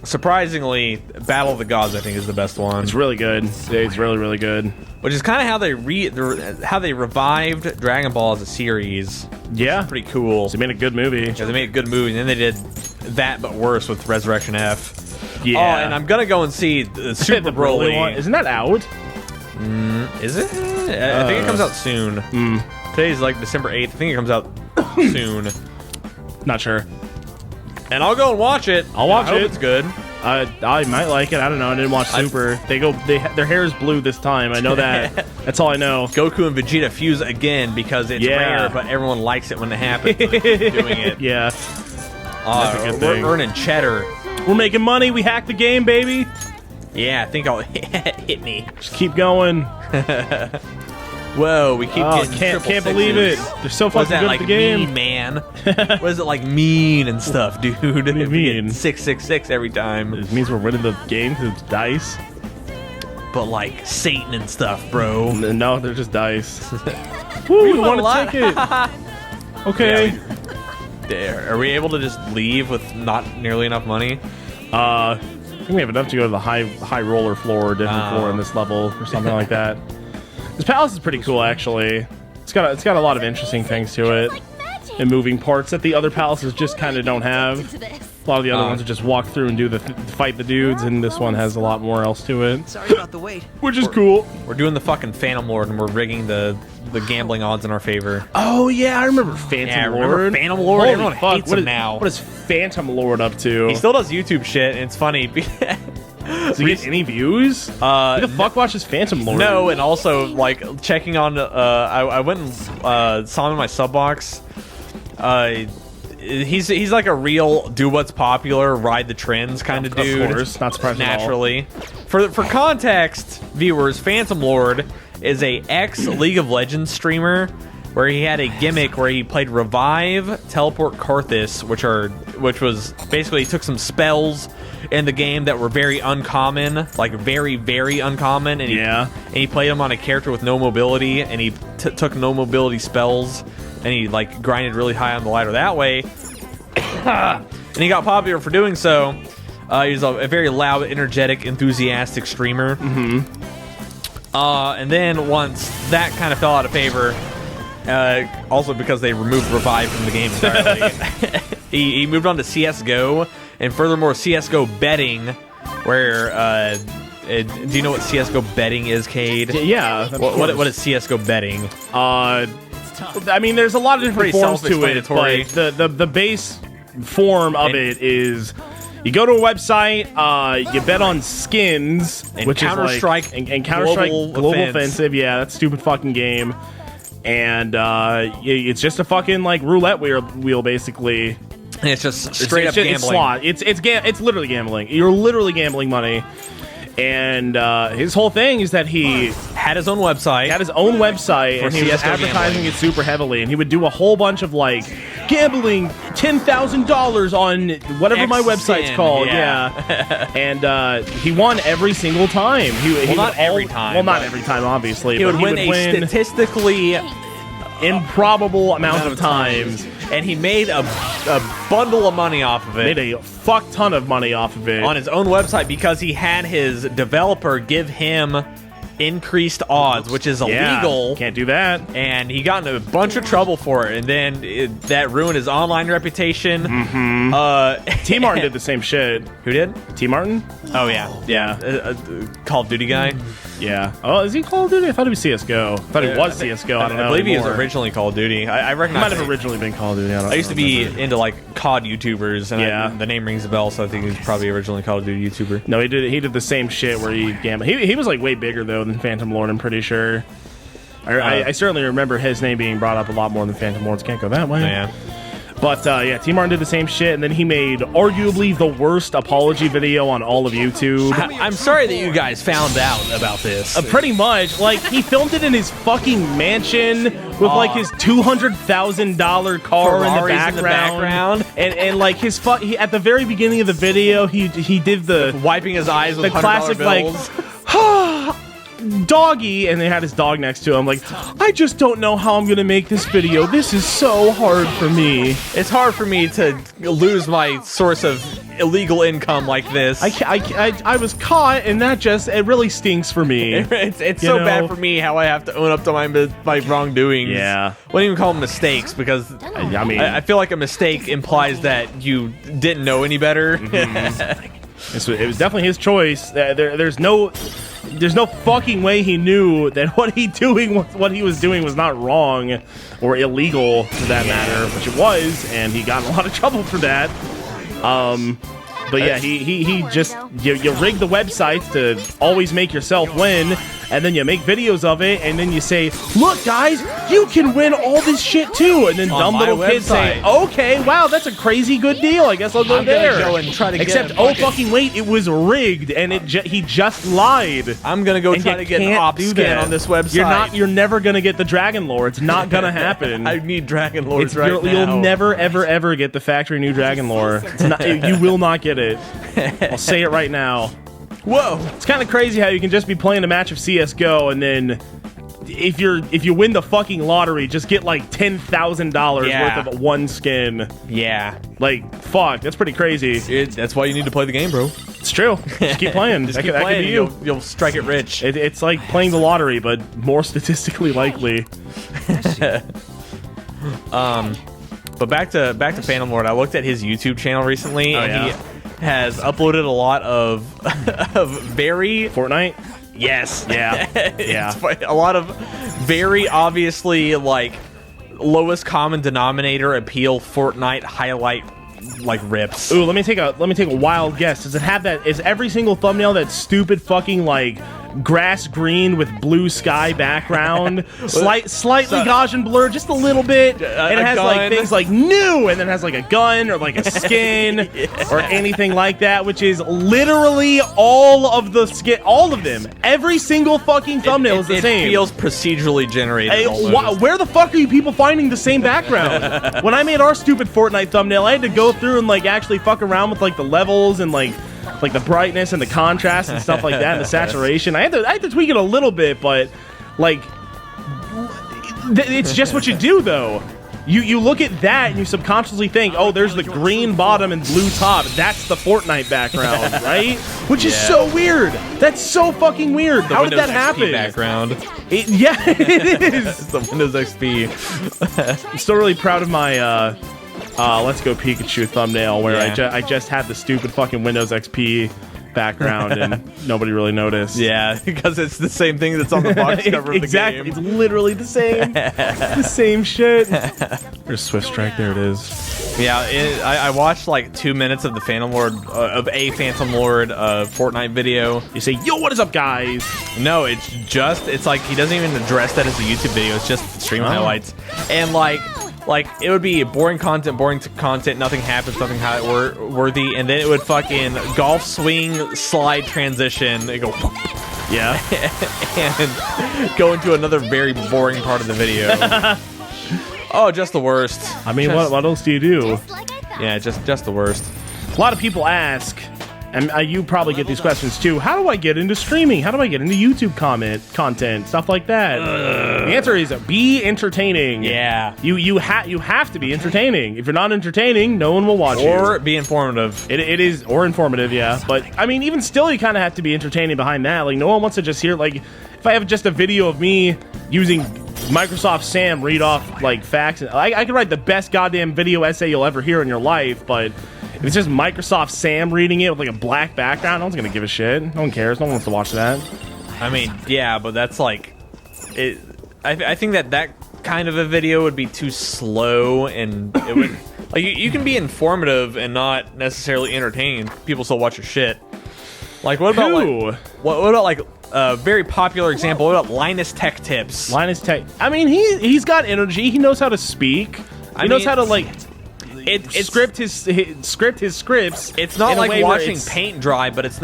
Surprisingly, Battle of the Gods I think is the best one. It's really good. It's really, really good. Which is kind of how they revived Dragon Ball as a series. Yeah. It's pretty cool. They made a good movie. Yeah, they made a good movie, and then they did that but worse with Resurrection F. Yeah. Oh, and I'm gonna go and see Super the Broly one. Broly. Isn't that out? Is it? I think it comes out soon. Today's like December 8th. I think it comes out soon. Not sure. And I'll go and watch it. I'll watch I hope it. it's good. I might like it. I don't know. I didn't watch Super. Their hair is blue this time. I know that. That's all I know. Goku and Vegeta fuse again because it's rare, but everyone likes it when it happens. Like, doing it. Yeah. That's a good thing. We're earning cheddar. We're making money. We hacked the game, baby. Yeah, I think I'll hit me. Just keep going. Whoa, we keep getting can't believe it. They're so fucking good like at the game. Mean, man? What is it like mean and stuff, dude? What do you mean? 666 every time. It means we're winning the game because it's dice. But like Satan and stuff, bro. No, they're just dice. Woo, we won a ticket. Okay. Yeah, are we able to just leave with not nearly enough money? I think we have enough to go to the high roller floor or different floor in this level or something like that. This palace is pretty cool, actually. It's got a lot of interesting things to it and moving parts that the other palaces just kind of don't have. A lot of the other ones are just walk through and do fight the dudes, and this one has a lot more else to it. Sorry about the wait. Which is cool. We're doing the fucking Phantom Lord, and we're rigging the gambling odds in our favor. Oh yeah, I remember Phantom Lord. Remember Phantom Lord? Holy Everyone fuck, hates him now. What is Phantom Lord up to? He still does YouTube shit, and it's funny. Does he get any views? Who the fuck watches Phantom Lord? No, and also like checking on. I went and saw him in my sub box. He's like a real do what's popular, ride the trends kind of dude. Of course, not surprising. Naturally, for context, viewers, Phantom Lord is a ex League of Legends streamer where he had a gimmick where he played Revive, Teleport, Karthus, which was basically he took some spells in the game that were very uncommon, like very, very uncommon, and he played them on a character with no mobility, and he took no mobility spells, and he like grinded really high on the ladder that way, and he got popular for doing so. He was a very loud, energetic, enthusiastic streamer. And then once that kind of fell out of favor, also because they removed Revive from the game entirely, he moved on to CSGO. And furthermore, CSGO betting, where, do you know what CSGO betting is, Cade? Yeah. What is CSGO betting? I mean, there's a lot of different forms to it, but the base form of it is you go to a website, you bet on skins, and which Counter-Strike is like, and Counter-Strike Global Offensive, yeah, that stupid fucking game. And it's just a fucking like roulette wheel basically. And it's just straight up gambling. It's slot. It's literally gambling. You're literally gambling money. And his whole thing is that he had his own website. And he was advertising it super heavily. And he would do a whole bunch of like gambling $10,000 on whatever my website's called. Yeah. And he won every single time. Not every time. Well, not every time, obviously. He would win a statistically improbable amount of times. And he made a bundle of money off of it. Made a fuck ton of money off of it. On his own website because he had his developer give him increased odds, which is illegal. Can't do that. And he got in a bunch of trouble for it. And then that ruined his online reputation. T. Martin did the same shit. Who did? T. Martin? Oh, yeah. Yeah. Call of Duty guy. Yeah. Oh, is he Call of Duty? I thought he was CS:GO. I thought he was CS:GO. I don't know. I believe he was anymore. originally Call of Duty. I He recognize. might have originally been Call of Duty. I used to be into like COD YouTubers, and Yeah. the name rings a bell. So I think he's probably originally Call of Duty YouTuber. No, he did the same shit where he gambled. He was like way bigger though than Phantom Lord. I'm pretty sure. I certainly remember his name being brought up a lot more than Phantom Lord's. Can't go that way. Yeah. But yeah, T Martin did the same shit, and then he made arguably the worst apology video on all of YouTube. I'm sorry that you guys found out about this. Pretty much, like he filmed it in his fucking mansion with like his $200,000 car Ferraris in the background, and like his he, at the very beginning of the video, he did the Wiping his eyes with the classic bills. like. Doggy, and they had his dog next to him. Like, I just don't know how I'm gonna make this video. This is so hard for me. It's hard for me to lose my source of illegal income like this. I was caught, and that just it really stinks for me. It's so bad for me how I have to own up to my wrongdoings. Yeah. Wouldn't even call them mistakes because I mean, I feel like a mistake implies that you didn't know any better. it was definitely his choice. There's no fucking way he knew that what he was doing was not wrong or illegal for that matter, which it was, and he got in a lot of trouble for that. But yeah, he just you rig the websites to always make yourself win, and then you make videos of it, and then you say, "Look, guys, you can win all this shit too." And then On dumb my little kids say, website. "Okay, wow, that's a crazy good deal. I guess I'll go I'm gonna there." go and try to get Except, a oh fucking- fucking wait, it was rigged, and he just lied. I'm gonna go And try you to get an can't op do skin that. on this website. You're never gonna get the Dragon Lore. It's not gonna happen. I need Dragon Lords right now. You'll never ever get the factory new Dragon Lore. It's not, you will not get it. I'll say it right now. Whoa! It's kind of crazy how you can just be playing a match of CS:GO, and then if you win the fucking lottery, just get like $10,000 Yeah. worth of one skin. Yeah, Like, fuck, that's pretty crazy. that's why you need to play the game, bro. It's true. Just keep playing. Just that keep could playing. be you. You'll strike it rich. It's like playing the lottery, but more statistically likely. But back to Phantom Lord. I looked at his YouTube channel recently, and yeah. he has uploaded a lot of very Fortnite? yes, Yeah. Yeah. a lot of very obviously like lowest common denominator appeal Fortnite highlight like rips. Ooh, let me take a wild guess. Does it have that? Is every single thumbnail that stupid fucking like grass green with blue sky background, slightly Gaussian blur, just a little bit, and it has like gun. things like new, and then it has like a gun or like a skin or anything like that, which is literally all of the skin, all of them. Every single fucking thumbnail is the same. It feels procedurally generated. Hey, almost. where the fuck are you people finding the same background? When I made our stupid Fortnite thumbnail, I had to go through and like actually fuck around with like the levels and like the brightness and the contrast and stuff like that, and the saturation. I had to tweak it a little bit, but like it's just what you do though. You look at that and you subconsciously think, oh, there's the green bottom and blue top. That's the Fortnite background, right? Which is so weird. That's so fucking weird. How did that happen? Background. Yeah, it is. It's the Windows XP. I'm still really proud of my Let's Go Pikachu thumbnail where Yeah. I just had the stupid fucking Windows XP background and nobody really noticed. Yeah, because it's the same thing that's on the box cover of the Exactly. game. It's literally the same. The same shit. There's Swift Strike. There it is. Yeah, I watched like 2 minutes of the Phantom Lord of a Phantom Lord Fortnite video. You say, yo, what is up, guys? No, it's like he doesn't even address that as a YouTube video. It's just stream highlights, and like it would be boring content, nothing happens, nothing worthy, and then it would fucking golf swing slide transition. It go Yeah. and go into another very boring part of the video. Oh, just the worst. I mean, what else do you do? Yeah, just the worst. A lot of people ask, and you probably get these questions too, how do I get into streaming? How do I get into YouTube content? Stuff like that. The answer is be entertaining. Yeah. You have to be entertaining. If you're not entertaining, no one will watch you. Or be informative. It is, or informative, yeah. But, I mean, even still, you kind of have to be entertaining behind that. Like, no one wants to just hear, like, if I have just a video of me using Microsoft Sam read off, like, facts, I could write the best goddamn video essay you'll ever hear in your life, but if it's just Microsoft Sam reading it with, like, a black background, no one's gonna give a shit. No one cares. No one wants to watch that. I mean, yeah, but that's like, it. I think that kind of a video would be too slow, and it would like you can be informative and not necessarily entertaining. People still watch your shit. Like what about what about like a very popular example? What about Linus Tech Tips? Linus Tech. I mean, he's got energy. He knows how to speak. He knows how to like. Script his scripts. It's not like watching paint dry, but it's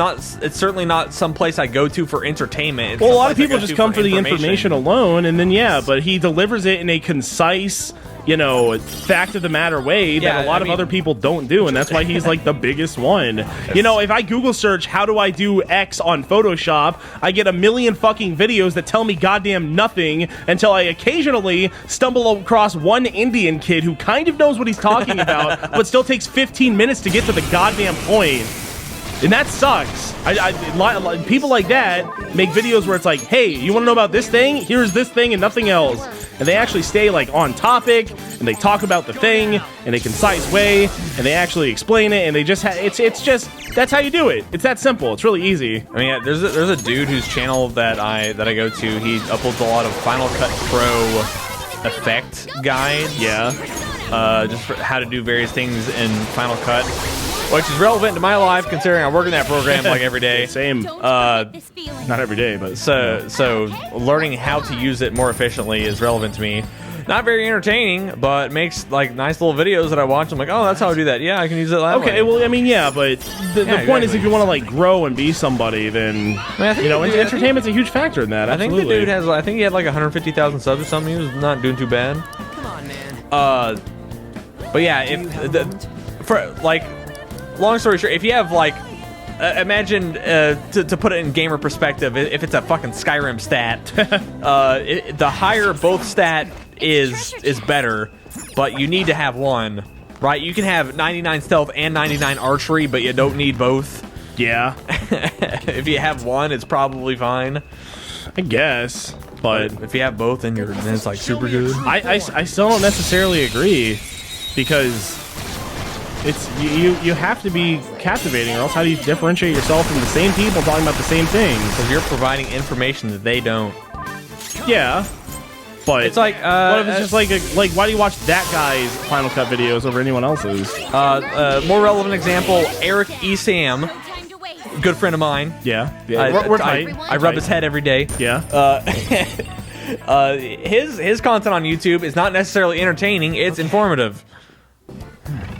certainly not some place I go to for entertainment. Well, a lot of people just come for the information alone, and then but he delivers it in a concise, fact of the matter way that a lot of other people don't do, and that's why he's like the biggest one. If I Google search how do I do X on Photoshop, I get a million fucking videos that tell me goddamn nothing until I occasionally stumble across one Indian kid who kind of knows what he's talking about, but still takes 15 minutes to get to the goddamn point. And that sucks. People like that make videos where it's like, hey, you want to know about this thing? Here's this thing and nothing else. And they actually stay like on topic, and they talk about the thing in a concise way, and they actually explain it, and they just it's just that's how you do it. It's that simple. It's really easy. I mean, yeah, there's a dude whose channel that I go to. He uploads a lot of Final Cut Pro effect guides. Yeah. Just for how to do various things in Final Cut, which is relevant to my life considering I work in that program like every day. Same. Not every day, but so learning how to use it more efficiently is relevant to me. Not very entertaining, but makes like nice little videos that I watch. I'm like, oh, that's how I do that. Yeah, I can use it that way. Okay, well, I mean, yeah, but the point is, if you want to like grow and be somebody, then entertainment's a huge factor in that. Absolutely. I think the dude has. I think he had like 150,000 subs or something. He was not doing too bad. Come on, man. But yeah, long story short, if you have like, imagine to put it in gamer perspective, if it's a fucking Skyrim stat, the higher both stat is better, but you need to have one, right? You can have 99 stealth and 99 archery, but you don't need both. Yeah. If you have one, it's probably fine. I guess. But if you have both, then it's like super good. I still don't necessarily agree, because it's you have to be captivating, or else how do you differentiate yourself from the same people talking about the same things? Because you're providing information that they don't. Yeah, but it's like what if it's just like why do you watch that guy's Final Cut videos over anyone else's? More relevant examil, Eric E. Sam, good friend of mine. Yeah. We're tight. I rub his head every day. Yeah. His content on YouTube is not necessarily entertaining, it's informative.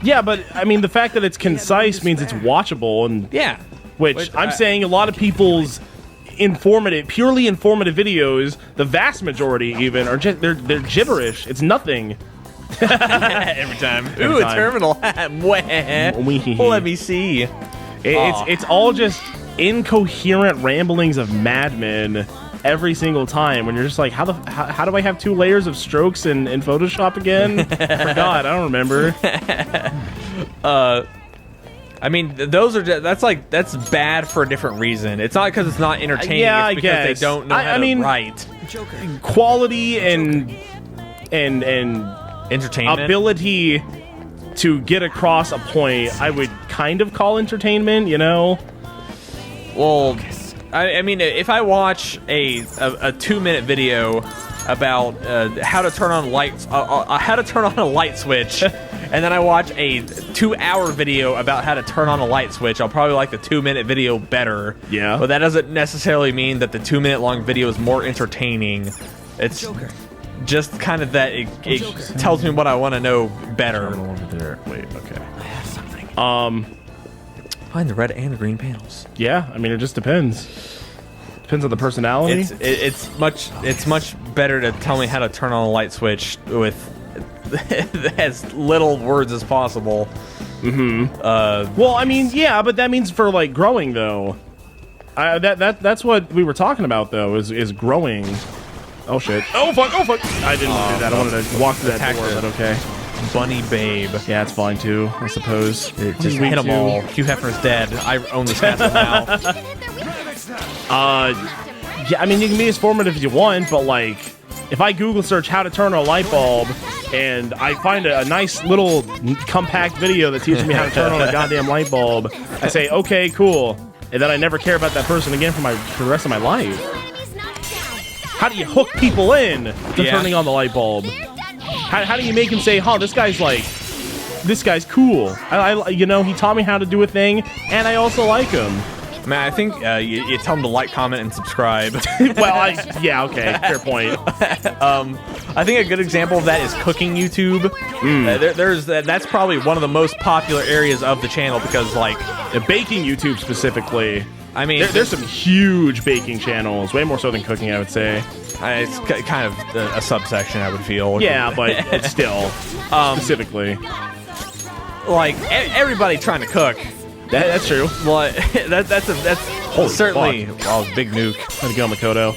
Yeah, but I mean, the fact that it's concise means it's watchable, and which I'm saying a lot of people's purely informative videos, the vast majority even, are just they're gibberish. It's nothing. Every time. Ooh, a terminal. Let me see. It's all just incoherent ramblings of madmen every single time, when you're just like, how do I have 2 layers of strokes in Photoshop again? I forgot, I don't remember. I mean, that's bad for a different reason. It's not because it's not entertaining. It's because they don't know how to write. Quality and entertainment ability to get across a point, I would kind of call entertainment. Well, I mean, if I watch a 2-minute video about how to turn on a light switch, and then I watch a 2-hour video about how to turn on a light switch, I'll probably like the 2-minute video better. Yeah. But that doesn't necessarily mean that the 2-minute long video is more entertaining. It's just kind of that it tells me what I want to know better. Over there. Wait. Okay. I have something. Find the red and the green panels. Yeah, I mean, it just depends. Depends on the personality. It's much better to tell me how to turn on a light switch with as little words as possible. Well, I mean, yeah, but that means for like growing though. That's what we were talking about though. Is growing. Oh shit! Oh fuck! I didn't do that. I wanted to walk through that door, but okay. Bunny Babe. Yeah, it's fine too, I suppose. Just hit them all. Hugh Hefner's dead. I own this castle now. Yeah, I mean, you can be as formative as you want, but like, if I Google search how to turn on a light bulb, and I find a nice little compact video that teaches me how to turn on a goddamn light bulb, I say, okay, cool. and then I never care about that person again for the rest of my life. How do you hook people in to turning on the light bulb? How do you make him say, "Huh, this guy's cool. You know, he taught me how to do a thing, and I also like him." Man, I think you tell them to like, comment, and subscribe. Well, yeah, okay, fair point. I think a good example of that is cooking YouTube. That's probably one of the most popular areas of the channel because, like, baking YouTube specifically. I mean, there's some huge baking channels, way more so than cooking, I would say. It's kind of a subsection, I would feel. Yeah, but it's still specifically like everybody trying to cook. That's true. Well, that's certainly big nuke. How'd it go, Makoto?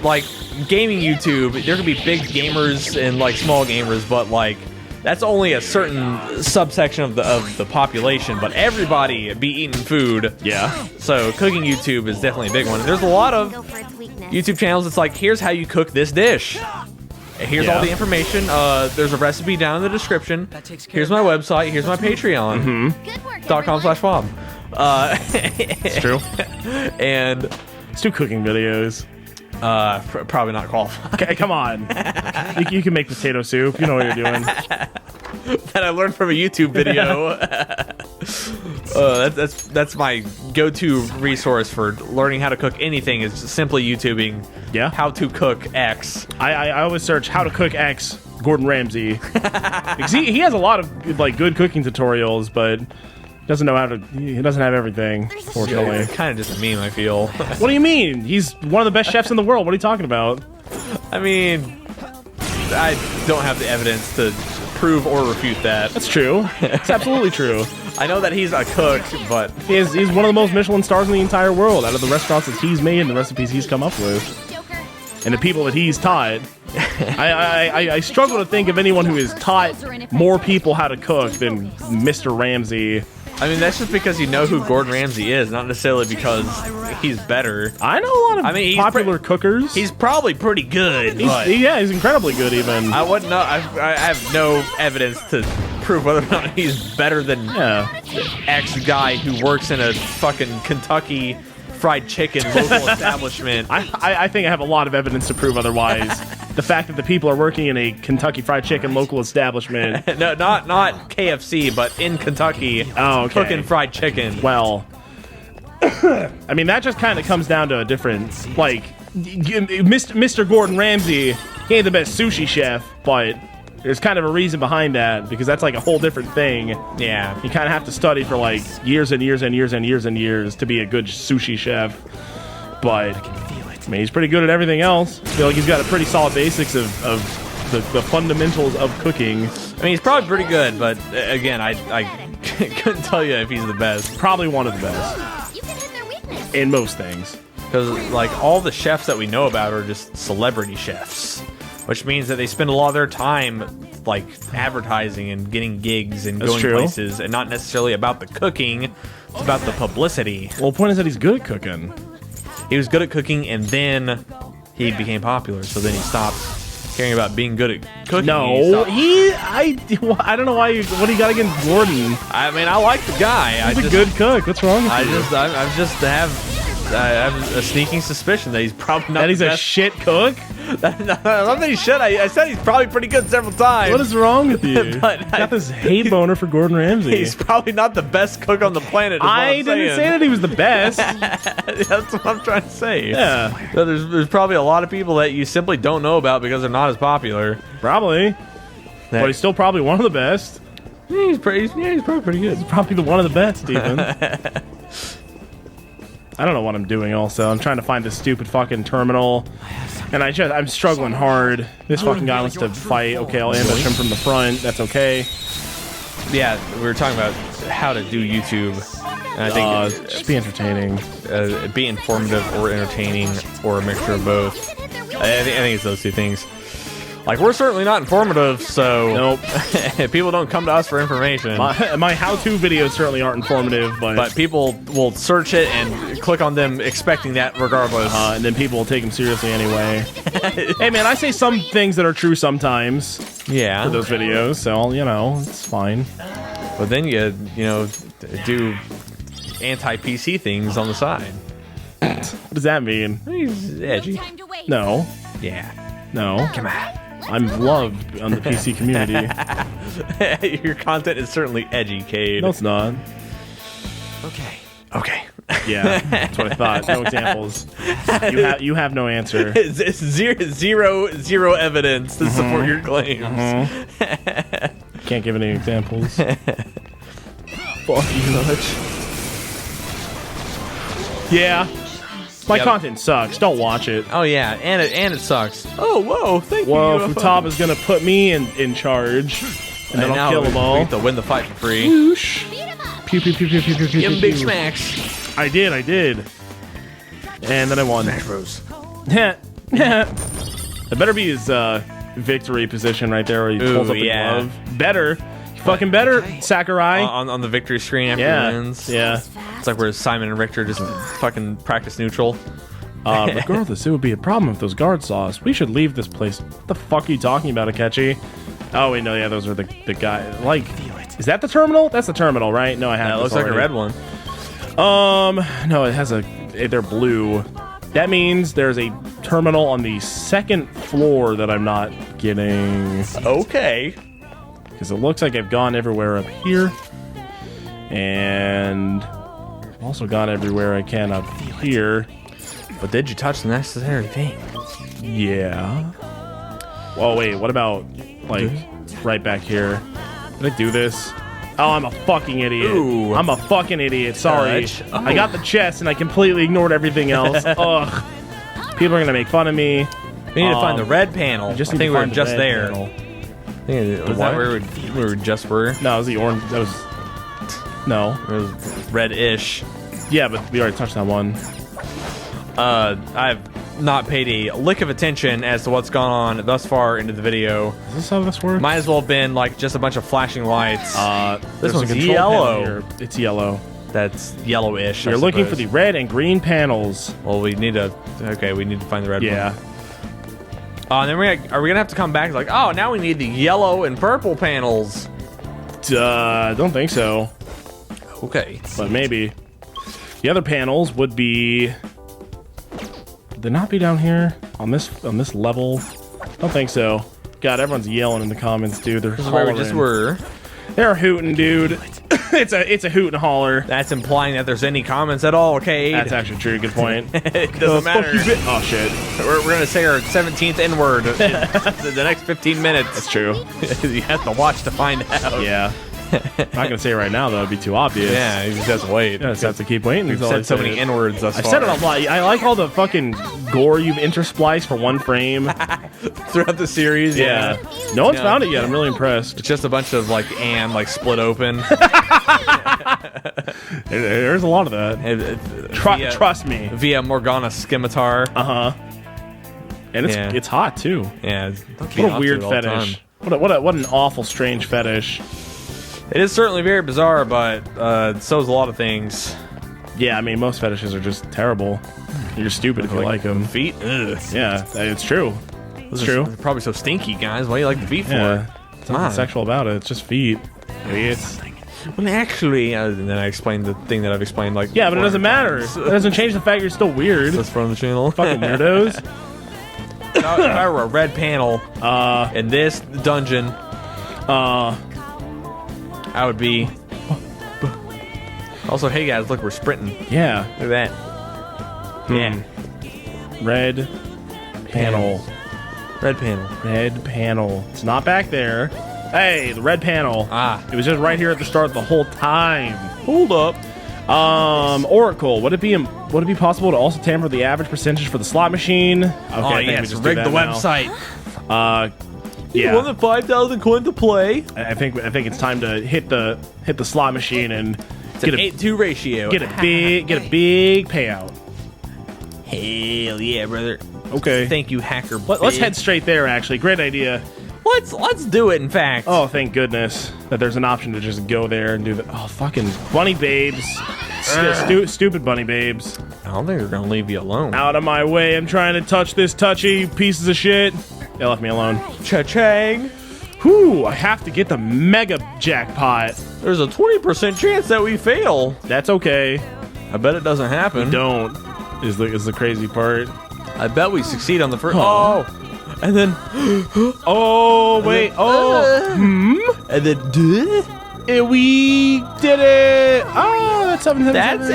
Like gaming YouTube, there can be big gamers and like small gamers, but like that's only a certain subsection of the population. But everybody be eating food. Yeah. So cooking YouTube is definitely a big one. There's a lot of YouTube channels. It's like, here's how you cook this dish. Here's all the information. There's a recipe down in the description. Here's my website. Here's my Patreon. .com/Bob. It's true. And let's do cooking videos. Probably not qualified. Okay, come on. You can make potato soup. You know what you're doing. That I learned from a YouTube video. That's my go-to resource for learning how to cook anything. Is simply YouTubing. Yeah. How to cook X. I always search how to cook X. Gordon Ramsay. Because he has a lot of like good cooking tutorials, but doesn't know how to. He doesn't have everything. Fortunately, Kind of just a meme, I feel. What do you mean? He's one of the best chefs in the world. What are you talking about? I mean, I don't have the evidence to prove or refute that. That's true. It's absolutely true. I know that he's a cook, but He's one of the most Michelin stars in the entire world. Out of the restaurants that he's made and the recipes he's come up with, and the people that he's taught, I struggle to think of anyone who has taught more people how to cook than Mr. Ramsay. I mean, that's just because you know who Gordon Ramsay is, not necessarily because he's better. I know a lot of popular cookers. He's probably pretty good. He's incredibly good even. I wouldn't know. I have no evidence to prove whether or not he's better than X guy who works in a fucking Kentucky Fried Chicken local establishment. I think I have a lot of evidence to prove otherwise. The fact that the people are working in a Kentucky Fried Chicken local establishment. No, not KFC, but in Kentucky. Oh, okay. Cooking fried chicken. Well, I mean, that just kind of comes down to a different, like, Mr. Gordon Ramsay, he ain't the best sushi chef, but there's kind of a reason behind that, because that's like a whole different thing. Yeah. You kind of have to study for like years and years and years and years and years to be a good sushi chef. But I mean, he's pretty good at everything else. I feel like he's got a pretty solid basics of the fundamentals of cooking. I mean, he's probably pretty good, but again, I couldn't tell you if he's the best. Probably one of the best in most things. Because like all the chefs that we know about are just celebrity chefs, which means that they spend a lot of their time like advertising and getting gigs and going places, and not necessarily about the cooking. It's about the publicity. Well, the point is that he's good at cooking. He was good at cooking, and then he became popular. So then he stopped caring about being good at cooking. No, I don't know why. What do you got against Gordon? I mean, I like the guy. He's a good cook. What's wrong with you? I have a sneaking suspicion that he's probably not. That he's the a best. shit cook. Not that he should. I said he's probably pretty good several times. What is wrong with you? But I got this hate boner for Gordon Ramsay. He's probably not the best cook on the planet. I didn't say that he was the best. That's what I'm trying to say. Yeah. So there's probably a lot of people that you simply don't know about because they're not as popular. Probably. But he's still probably one of the best. Yeah, he's probably pretty good. He's probably one of the best, even. I don't know what I'm doing also. I'm trying to find this stupid fucking terminal. And I'm struggling hard. This fucking guy wants to fight. Okay, I'll ambush him from the front. That's okay. Yeah, we were talking about how to do YouTube. And I think just be entertaining. Be informative or entertaining or a mixture of both. I think it's those two things. Like, we're certainly not informative, so nope. People don't come to us for information. My how-to videos certainly aren't informative, but people will search it and click on them expecting that regardless. And then people will take them seriously anyway. Hey, man, I say some things that are true sometimes. Yeah. For those videos, so, you know, it's fine. But then you know, do anti-PC things on the side. What does that mean? He's edgy. No. Yeah. No. Come on. I'm loved on the PC community. Your content is certainly edgy, Cade. No, it's not. Okay. Okay. Yeah, that's what I thought. No examples. You have no answer. It's zero evidence to support your claims. Can't give any examples. Fuck you much. Yeah. My Yep. content sucks. Don't watch it. Oh yeah, and it sucks. Oh whoa, thank Whoa, you. Futaba's gonna put me in charge, and then I'll kill them We all. get to win the fight for free. Whoosh. Pew pew pew pew pew pew pew. Give him pew, big pew. smacks. I did. And then I won. Smash Bros. That better be his victory position right there where he pulls up the yeah. glove. Better. Fucking better, Sakurai. On the victory screen after Yeah. he wins. Yeah. It's like where Simon and Richter just fucking practice neutral. Regardless, it would be a problem if those guards saw us. We should leave this place. What the fuck are you talking about, Akechi? Oh, wait, no, yeah, those are the guy. Like, is that the terminal? That's the terminal, right? No, I have That this looks like a already. red one. No, it has they're blue. That means there's a terminal on the second floor that I'm not getting. Okay. Because it looks like I've gone everywhere up here. And I've also gone everywhere I can up here. But did you touch the necessary thing? Yeah. Oh, wait, what about, like, right back here? Did I do this? Oh, I'm a fucking idiot. Ooh. I'm a fucking idiot. Sorry. Touch. I got the chest and I completely ignored everything else. Ugh. People are going to make fun of me. We need to find the red panel. Just I need think to we were find the just red there. panel. I think was that What? where we were just were? No, it was the orange. That was... No. It was red-ish. Yeah, but we already touched that one. I've not paid a lick of attention as to what's gone on thus far into the video. Is this how this works? Might as well have been like just a bunch of flashing lights. There's a one's control yellow. panel here. It's yellow. That's yellowish. You're looking for the red and green panels. Well, we need to. Okay, we need to find the red Yeah. one. And then are we gonna have to come back? Like, oh, now we need the yellow and purple panels. Don't think so. Okay. But maybe. The other panels would be... Would they not be down here? On this level? Don't think so. God, everyone's yelling in the comments, dude. They're This is where we just hollering. were. They're hooting, dude. it's a hoot and holler. That's implying that there's any comments at all, Cade. That's actually true. Good point. It doesn't matter. Oh, shit. We're gonna say our 17th N-word in the next 15 minutes. That's true. You have to watch to find out. Yeah. I'm not going to say it right now, though. It'd be too obvious. Yeah, you just have to wait. Yeah, just have to keep waiting. We've until I said so say many it. N-words thus I've far. said it a lot. I like all the fucking gore you've interspliced for one frame. throughout the series. Yeah. No one's Yeah. found it yet. I'm really impressed. It's just a bunch of like like split open. There's a lot of that. via, Trust me. Via Morgana Scimitar. Uh-huh. And Yeah. it's hot, too. Yeah. What a weird fetish. What an awful, strange fetish. It is certainly very bizarre, but so is a lot of things. Yeah, I mean, most fetishes are just terrible. You're stupid if you like them. Feet? Ugh. Yeah, it's true. It's true. They're probably so stinky, guys. Why do you like the feet for? Yeah. It's Come nothing on. sexual about it. It's just feet. Idiots. Well, actually, and then I explained the thing that I've explained like. Yeah, but it doesn't 400 matter. times. It doesn't change the fact you're still weird. That's from the channel. Fucking weirdos. If I were a red panel in this dungeon, I would be. Also, hey guys, look, we're sprinting. Yeah. Look at that. Yeah. Red panel. Red panel. Red panel. It's not back there. Hey, the red panel. Ah. It was just right here at the start the whole time. Hold up. Oracle. Would it be possible to also tamper the average percentage for the slot machine? Okay, Oh, I think we yes, just do rig that the now. website. Yeah. You want the 5,000 coin to play? I think it's time to hit the slot machine and It's an 8-2 ratio. get a big payout. Hell yeah, brother. Okay. Thank you, hacker. Let's head straight there. Actually, great idea. Let's do it. In fact. Oh, thank goodness that there's an option to just go there and do that. Oh, fucking bunny babes. Stupid bunny babes. I don't think they're gonna leave you alone. Out of my way. I'm trying to touch this touchy pieces of shit. They left me alone. Cha-chang. Whew, I have to get the mega jackpot. There's a 20% chance that we fail. That's okay. I bet it doesn't happen. Don't is the crazy part. I bet we succeed on the first. Oh, and then. Oh wait. And then. We did it. Oh, that's 777. That's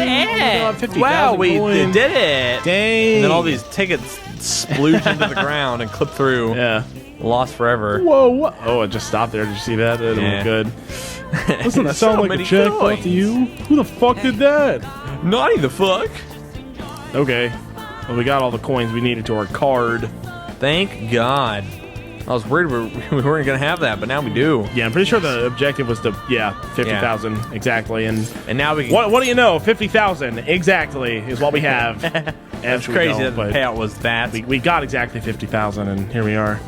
it. 50,000 Wow, we coins. did it. Dang. And then all these tickets splooge into the ground and clip through. Yeah. Lost forever. Whoa, what? Oh, it just stopped there. Did you see that? That Yeah. looked good. Doesn't that sound So like a many check brought coins. to you? Who the fuck did that? Naughty the fuck. Okay. Well, we got all the coins we needed to our card. Thank God. I was worried we weren't going to have that, but now we do. Yeah, I'm pretty sure the objective was to, 50,000 exactly. And now we can. what do you know? 50,000 exactly is what we have. That's crazy that the payout was that. We got exactly 50,000, and here we are.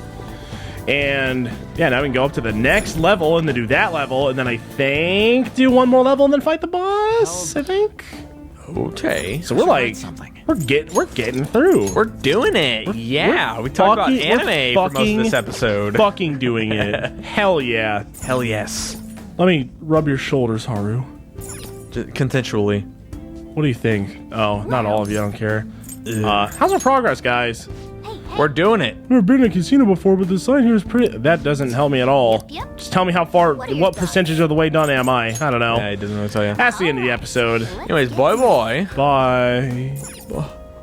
And yeah, now we can go up to the next level and then do that level, and then I think do one more level and then fight the boss. I think. Okay. So we're like, we're getting through. We're doing it. Yeah. We talked about anime for most of this episode. Fucking doing it. Hell yeah. Hell yes. Let me rub your shoulders, Haru. Consensually. What do you think? Oh, not all of you. I don't care. How's our progress, guys? We're doing it. Never been in a casino before, but the sign here is pretty. That doesn't help me at all. Yep. Just tell me how far, what percentage of the way done am I? I don't know. Yeah, he doesn't really tell you. That's the end of the episode. Anyways, boy. Bye.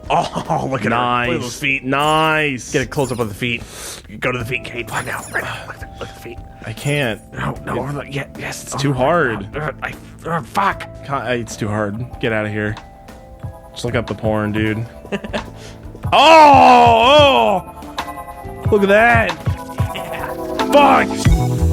Oh, look at Nice. her. Look at those feet. Nice. Get a close up of the feet. Go to the feet, Cade. Find out. Right now. Look at the feet. I can't. No. Yes. It's too hard. Fuck. It's too hard. Get out of here. Just look up the porn, dude. Oh! Look at that. Fuck.